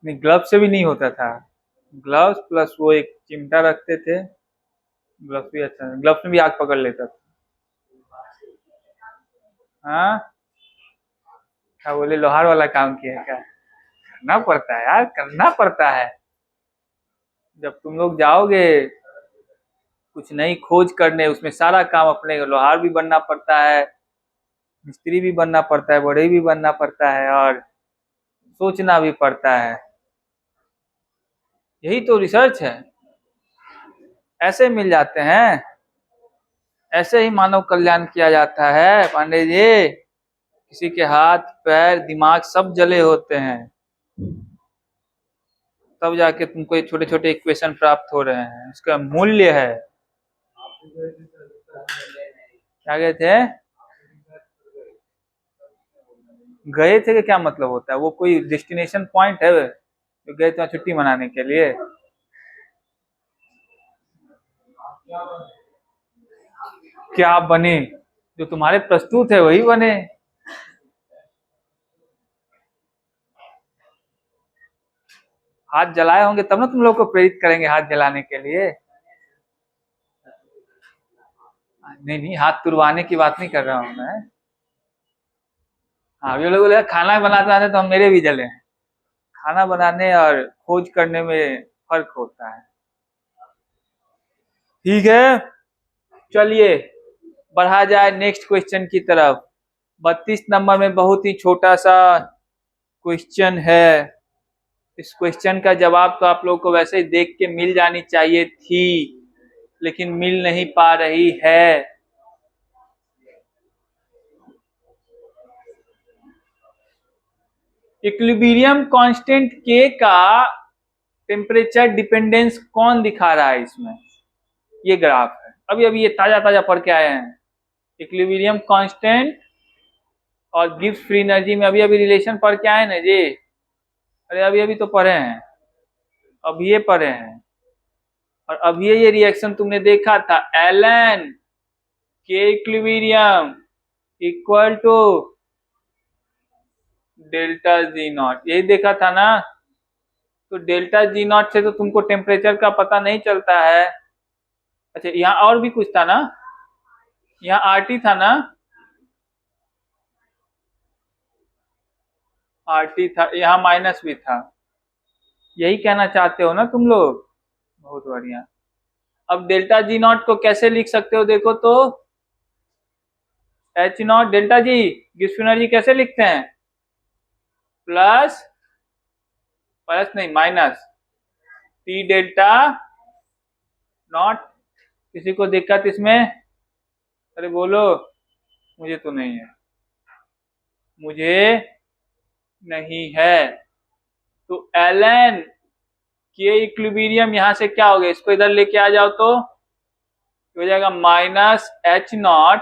[SPEAKER 1] नहीं, ग्लव्स से भी नहीं होता था। ग्लव्स प्लस वो एक चिमटा रखते थे। ग्लव्स भी अच्छा, ग्लव्स में भी आग पकड़ लेता था। हाँ, क्या बोले, लोहार वाला काम किया क्या? करना पड़ता है यार, करना पड़ता है। जब तुम लोग जाओगे कुछ नई खोज करने, उसमें सारा काम अपने, लोहार भी बनना पड़ता है, मिस्त्री भी बनना पड़ता है, बढ़ई भी बनना पड़ता है, और सोचना भी पड़ता है। यही तो रिसर्च है। ऐसे मिल जाते हैं, ऐसे ही मानव कल्याण किया जाता है पांडे जी। किसी के हाथ पैर दिमाग सब जले होते हैं, तब जाके तुमको ये छोटे छोटे इक्वेशन प्राप्त हो रहे हैं। उसका मूल्य है। क्या गए थे? गए थे का क्या मतलब होता है? वो कोई डेस्टिनेशन पॉइंट है जो गए थे छुट्टी मनाने के लिए? क्या बने? जो तुम्हारे प्रस्तुत है वही बने। हाथ जलाए होंगे तब ना तुम लोग को प्रेरित करेंगे हाथ जलाने के लिए। नहीं नहीं, हाथ तुड़वाने की बात नहीं कर रहा हूँ मैं। हाँ, ये लोग बोले खाना बनाते आते तो हम मेरे भी जले हैं। खाना बनाने और खोज करने में फर्क होता है। ठीक है, चलिए बढ़ा जाए नेक्स्ट क्वेश्चन की तरफ। 32 नंबर में बहुत ही छोटा सा क्वेश्चन है। इस क्वेश्चन का जवाब तो आप लोग को वैसे ही देख के मिल जानी चाहिए थी, लेकिन मिल नहीं पा रही है। इक्विलिब्रियम कांस्टेंट के का टेम्परेचर डिपेंडेंस कौन दिखा रहा है इसमें? ये ग्राफ है, अभी अभी ये ताजा ताजा पढ़ के आए हैं। इक्विलिब्रियम कांस्टेंट और गिब्स फ्री एनर्जी में अभी अभी रिलेशन पढ़ के आए ना जी। अरे अभी अभी तो पढ़े हैं, अभी ये पढ़े हैं। और अभी ये रिएक्शन तुमने देखा था, L N K equilibrium equal to delta G not, यही देखा था ना। तो डेल्टा जी नॉट से तो तुमको टेम्परेचर का पता नहीं चलता है। अच्छा, यहाँ और भी कुछ था ना, यहाँ आरटी था ना, आरटी था, यहाँ माइनस भी था। यही कहना चाहते हो ना तुम लोग? बहुत बढ़िया। अब डेल्टा जी नॉट को कैसे लिख सकते हो देखो तो, H not delta G, Gibbs energy कैसे लिखते हैं? प्लस, प्लस नहीं माइनस, टी डेल्टा नॉट। किसी को दिक्कत इसमें? अरे बोलो, मुझे तो नहीं है, मुझे नहीं है। तो एलन के इक्विलिब्रियम यहां से क्या हो गया, इसको इधर लेके आ जाओ तो हो जाएगा minus H not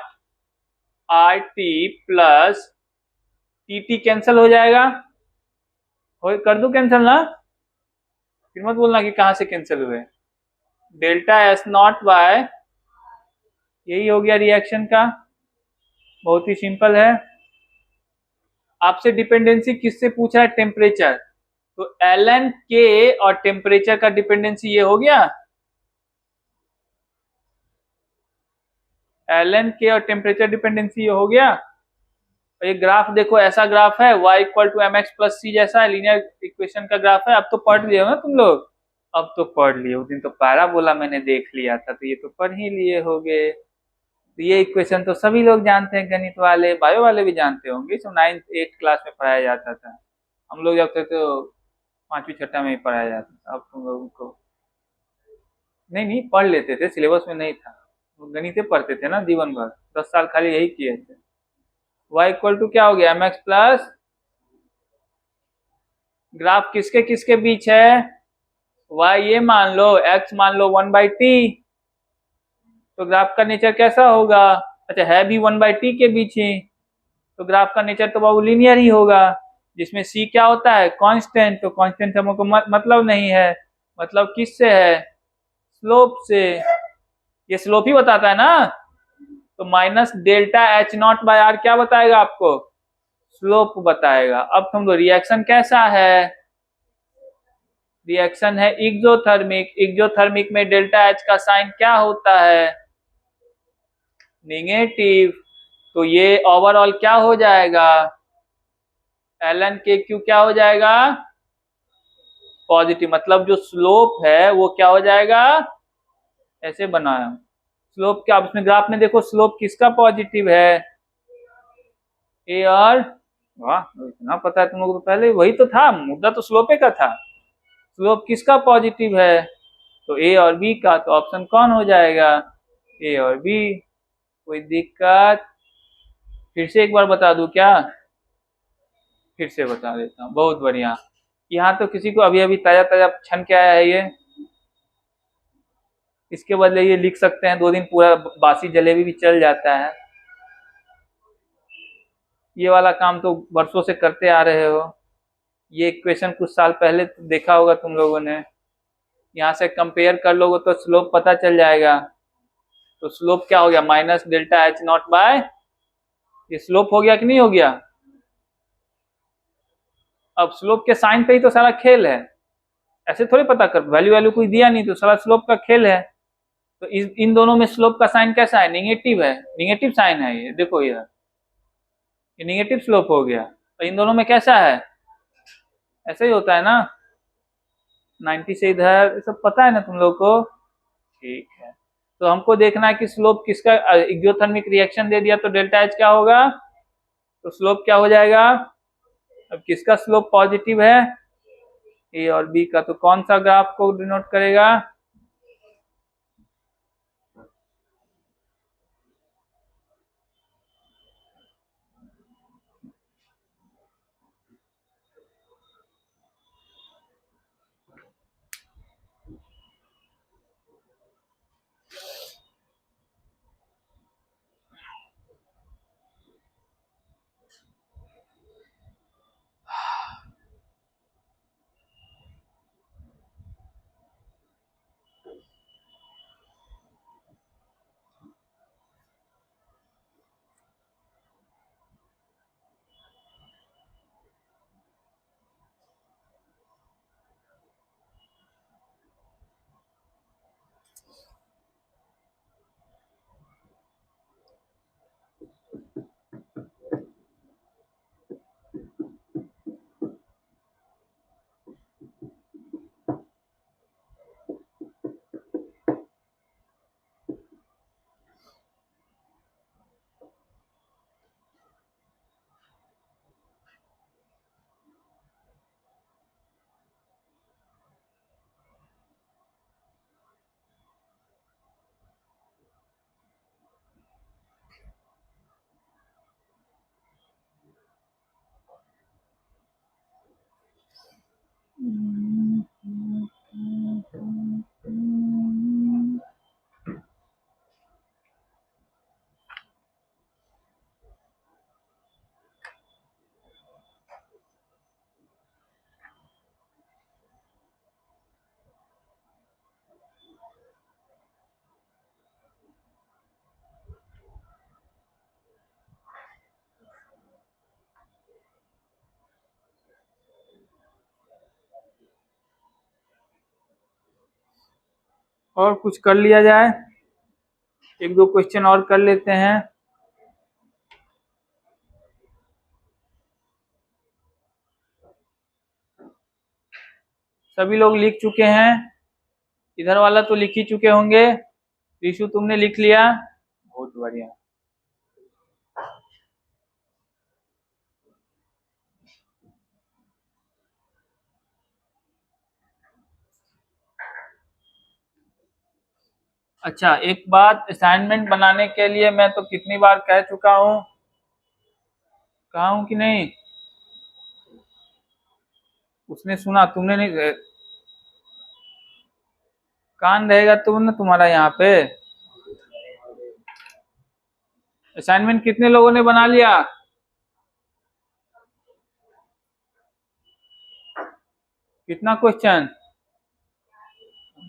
[SPEAKER 1] R T plus T T, cancel हो जाएगा। हो, कर दू कैंसिल ना, फिर मत बोलना कि कहां से कैंसिल हुए। डेल्टा एस नॉट बाय, यही हो गया रिएक्शन का। बहुत ही सिंपल है। आपसे डिपेंडेंसी किससे पूछा है? टेम्परेचर। तो एलन के और टेम्परेचर का डिपेंडेंसी ये हो गया। एलन के और टेम्परेचर डिपेंडेंसी ये हो गया। और ये ग्राफ देखो, ऐसा ग्राफ है y equal to M X plus C, जैसा है, लीनियर इक्वेशन का ग्राफ है। अब तो पढ़ लिए हो ना तुम लोग, अब तो पढ़ लिए। उस दिन तो पैराबोला मैंने देख लिया था, तो ये तो पढ़ ही लिए होगे। तो ये इक्वेशन तो सभी लोग जानते हैं, गणित वाले बायो वाले भी जानते होंगे, जो 9th 8th क्लास में पढ़ाया जाता था। हम लोग जब थे तो 5वीं छठा में ही पढ़ाया जाता था। अब तुम लोगों को नहीं नहीं पढ़ लेते थे, सिलेबस में नहीं था। वो गणित पढ़ते थे ना जीवन भर, 10 साल खाली यही किए थे। y इक्वल टू क्या हो गया, mx प्लस, ग्राफ किसके किसके बीच है, y ये मान लो, x मान लो 1/t, तो ग्राफ का नेचर कैसा होगा, अच्छा है भी 1/t के बीच ही, तो ग्राफ का नेचर तो बाबू लीनियर ही होगा, जिसमें c क्या होता है, कांस्टेंट, तो कांस्टेंट हमको मतलब नहीं है, मतलब किससे है, स्लोप से, ये स्लोप ही बताता है ना, तो minus delta H not by R क्या बताएगा आपको, स्लोप बताएगा। अब तुम दो रिएक्शन कैसा है, रिएक्शन है एक्सोथर्मिक, एक्सोथर्मिक में डेल्टा एच का साइन क्या होता है, नेगेटिव, तो ये ओवरऑल क्या हो जाएगा, ln के क्यू क्या हो जाएगा, पॉजिटिव, मतलब जो स्लोप है वो क्या हो जाएगा, ऐसे बनाया स्लोप, क्या आप इसमें ग्राफ में देखो स्लोप किसका पॉजिटिव है, ए और, वाह इतना पता है तुम लोग, तो पहले वही तो था मुद्दा, तो स्लोपे का था, स्लोप किसका पॉजिटिव है, तो ए और बी का, तो ऑप्शन कौन हो जाएगा, ए और बी। कोई दिक्कत, फिर से एक बार बता दूं क्या, फिर से बता देता हूँ, बहुत बढ़िया। यहाँ तो किसी को अभी अभी ताजा ताजा छन के आया है ये, इसके बदले ये लिख सकते हैं, 2 दिन पूरा बासी जलेबी भी चल जाता है, ये वाला काम तो वर्षों से करते आ रहे हो, ये इक्वेशन कुछ साल पहले तो देखा होगा तुम लोगों ने, यहाँ से कंपेयर कर लोगे तो स्लोप पता चल जाएगा, तो स्लोप क्या हो गया, minus delta H not by, ये स्लोप हो गया कि नहीं हो गया, अब स्लोप के साइन पे ही तो सारा खेल है, ऐसे थोड़ी पता कर, वैल्यू वैल्यू कोई दिया नहीं तो सारा स्लोप का खेल है, तो इन दोनों में स्लोप का साइन कैसा है, निगेटिव है, निगेटिव साइन है, ये देखो ये निगेटिव स्लोप हो गया, तो इन दोनों में कैसा है, ऐसे ही होता है ना, 90 से इधर, सब पता है ना तुम लोग को, ठीक है। तो हमको देखना है कि स्लोप किसका, एक्सोथर्मिक रिएक्शन दे दिया तो डेल्टा एच क्या होगा, तो स्लोप क्या हो जाएगा, अब किसका स्लोप पॉजिटिव है, ए और बी का, तो कौन सा ग्राफ को डिनोट करेगा, और कुछ कर लिया जाए, 1-2 क्वेश्चन और कर लेते हैं, सभी लोग लिख चुके हैं, इधर वाला तो लिख ही चुके होंगे, ऋषु तुमने लिख लिया, बहुत बढ़िया। अच्छा, एक बात, असाइनमेंट बनाने के लिए मैं तो कितनी बार कह चुका हूँ, कहा हूँ कि नहीं? उसने सुना, तुमने नहीं? कान रहेगा तो ना तुम्हारा यहाँ पे। असाइनमेंट कितने लोगों ने बना लिया? कितना क्वेश्चन?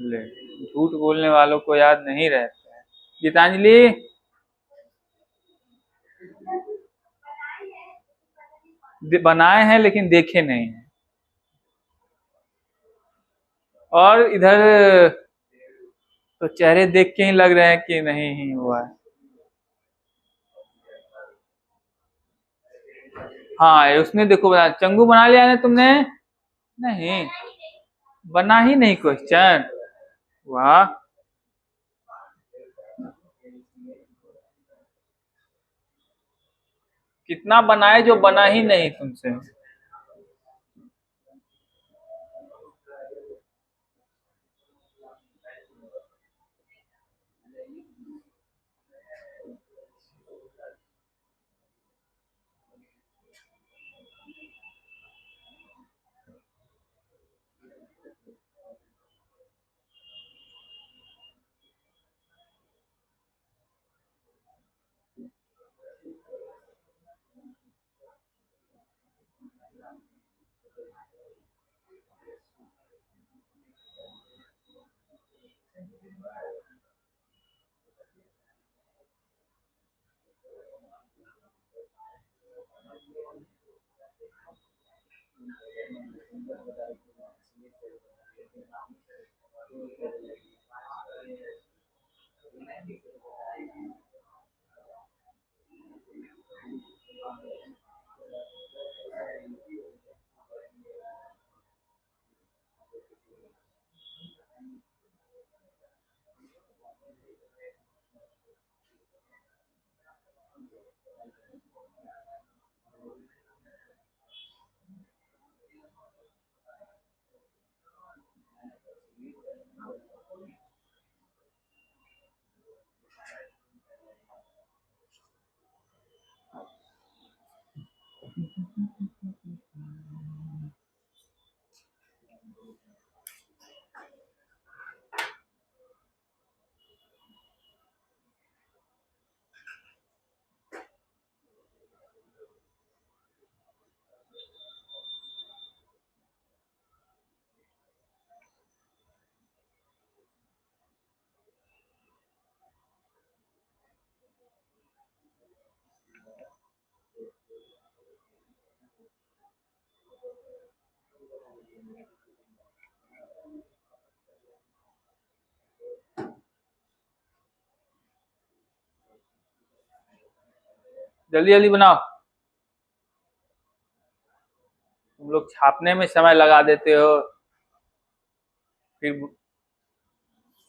[SPEAKER 1] ले, झूठ बोलने वालों को याद नहीं रहता है। गीतांजलि, बनाए हैं लेकिन देखे नहीं हैं। और इधर तो चेहरे देख के ही लग रहे हैं कि नहीं ही हुआ है। हाँ, उसने देखो बना, चंगू बना लिया है तुमने? नहीं, बना ही नहीं क्वेश्चन। वाह, कितना बनाए जो बना ही नहीं तुमसे। जल्दी जल्दी बनाओ। तुम लोग छापने में समय लगा देते हो, फिर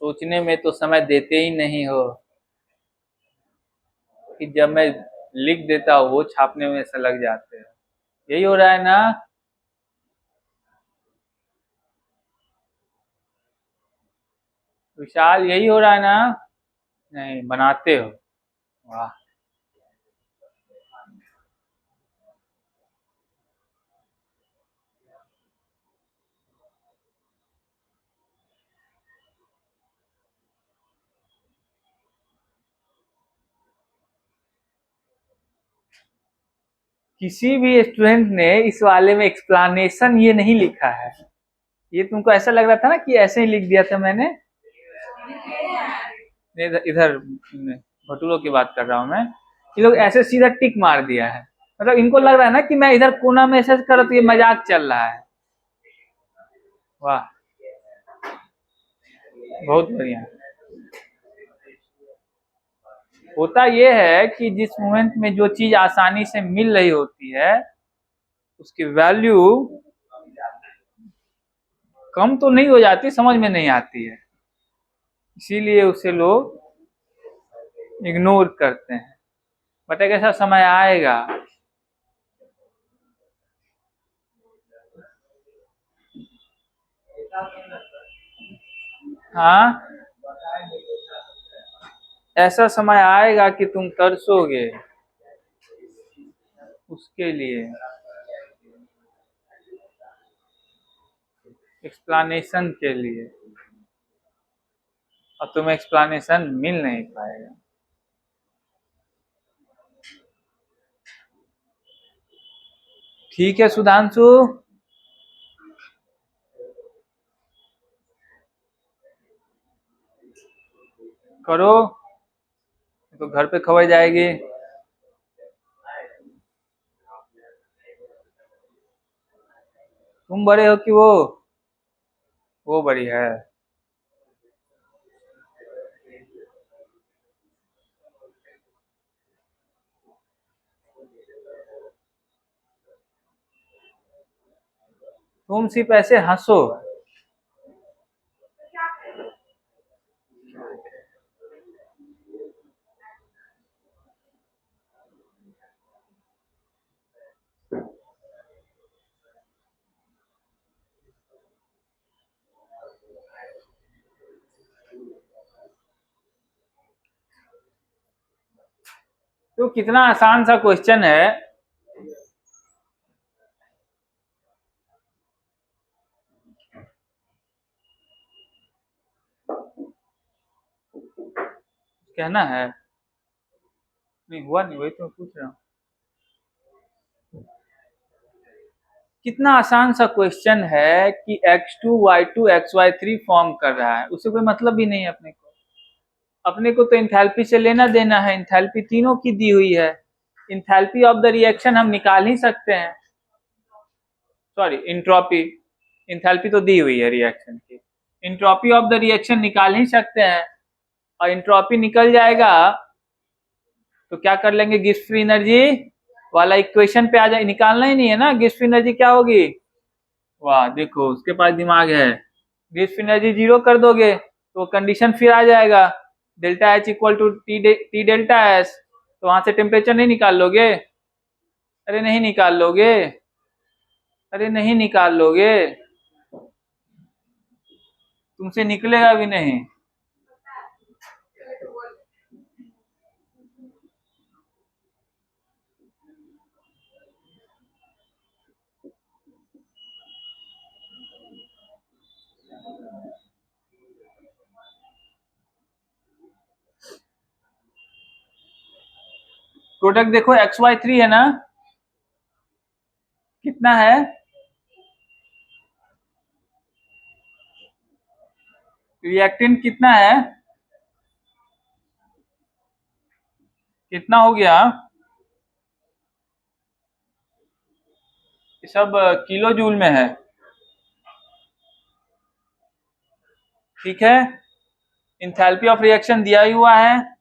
[SPEAKER 1] सोचने में तो समय देते ही नहीं हो। कि जब मैं लिख देता हूँ वो छापने में ऐसा लग जाते हो। यही हो रहा है ना? विशाल, यही हो रहा है ना? नहीं, बनाते हो। वाह, किसी भी स्टूडेंट ने इस वाले में एक्सप्लानेशन ये नहीं लिखा है। ये तुमको ऐसा लग रहा था ना कि ऐसे ही लिख दिया था मैंने। इधर इधर भटूरों की बात कर रहा हूँ मैं। ये लोग ऐसे सीधा टिक मार दिया है, मतलब इनको लग रहा है ना कि मैं इधर कोना में ऐसे करो तो ये मजाक चल रहा है। वाह, बहुत बढ़िया। होता ये है कि जिस मोमेंट में जो चीज आसानी से मिल रही होती है उसकी वैल्यू कम तो नहीं हो जाती, समझ में नहीं आती है, इसीलिए उसे लोग इग्नोर करते हैं। बट एक ऐसा समय आएगा। हाँ, ऐसा समय आएगा कि तुम तरसोगे उसके लिए, एक्सप्लेनेशन के लिए, और तुम्हें एक्सप्लेनेशन मिल नहीं पाएगा। ठीक है सुधांशु, करो, तो घर पे खबर जाएगी। तुम बड़े हो कि वो बड़ी है। तुम सिर्फ ऐसे हंसो। तो कितना आसान सा क्वेश्चन है। कहना है नहीं हुआ, नहीं वही तो पूछ रहा हूँ। कितना आसान सा क्वेश्चन है कि x2 y2 xy3 फॉर्म कर रहा है, उसे कोई मतलब भी नहीं है अपने को। अपने को तो इंथैल्पी से लेना देना है, इंथैल्पी तीनों की दी हुई है। इंथैल्पी ऑफ द रिएक्शन हम निकाल ही सकते हैं, सॉरी इंट्रोपी, इंथैल्पी तो दी हुई है रिएक्शन की, इंट्रोपी ऑफ द रिएक्शन निकाल ही सकते हैं। और इंट्रोपी निकल जाएगा तो क्या कर लेंगे, गिब्स फ्री एनर्जी वाला इक्वेशन पे आ जाए, निकालना ही नहीं है ना। गिब्स फ्री एनर्जी क्या होगी, वाह देखो उसके पास दिमाग है, गिब्स फ्री एनर्जी 0 कर दोगे तो कंडीशन फिर आ जाएगा, delta H equal to T delta S. तो वहां से टेम्परेचर नहीं निकाल लोगे, अरे नहीं निकाल लोगे, अरे नहीं निकाल लोगे, तुमसे निकलेगा भी नहीं। प्रोडक्ट देखो XY3 है ना, कितना है, रिएक्टेंट कितना है, कितना हो गया, ये सब किलो जूल में है, ठीक है। इंथैल्पी ऑफ रिएक्शन दिया ही हुआ है,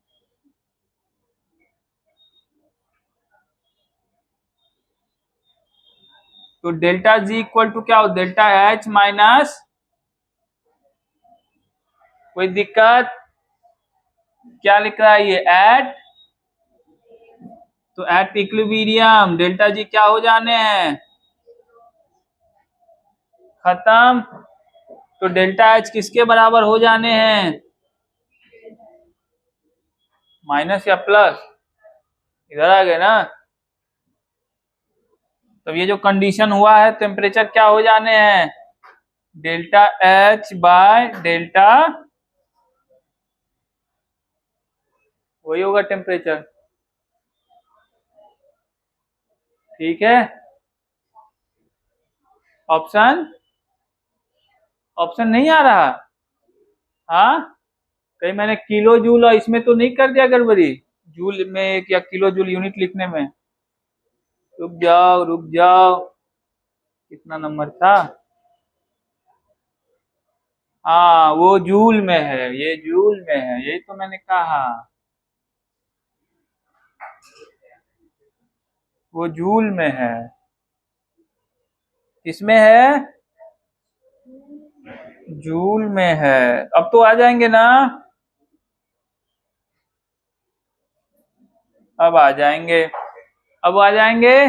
[SPEAKER 1] तो डेल्टा जी इक्वल टू क्या हो, डेल्टा एच माइनस, कोई दिक्कत, क्या लिख रहा है ये, एट, तो एट इक्विलिब्रियम डेल्टा जी क्या हो जाने हैं, खत्म। तो डेल्टा एच किसके बराबर हो जाने हैं, माइनस या प्लस, इधर आ गए ना। तो ये जो कंडीशन हुआ है, टेम्परेचर क्या हो जाने हैं, डेल्टा एच बाय डेल्टा, वही होगा टेम्परेचर, ठीक है। ऑप्शन, ऑप्शन नहीं आ रहा, हाँ कहीं मैंने किलो जूल और इसमें तो नहीं कर दिया गड़बड़ी, जूल में या किलो जूल यूनिट लिखने में, रुक जाओ रुक जाओ, कितना नंबर था, हाँ वो जूल में है, ये जूल में है, यही तो मैंने कहा, वो जूल में है, किसमें है, जूल में है। अब तो आ जाएंगे ना, अब आ जाएंगे, अब आ जाएंगे,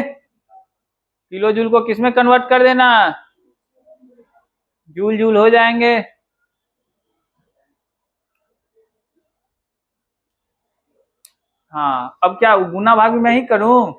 [SPEAKER 1] किलो जूल को किसमें कन्वर्ट कर देना, जूल जूल हो जाएंगे। हाँ, अब क्या गुना भाग भी मैं ही करूं?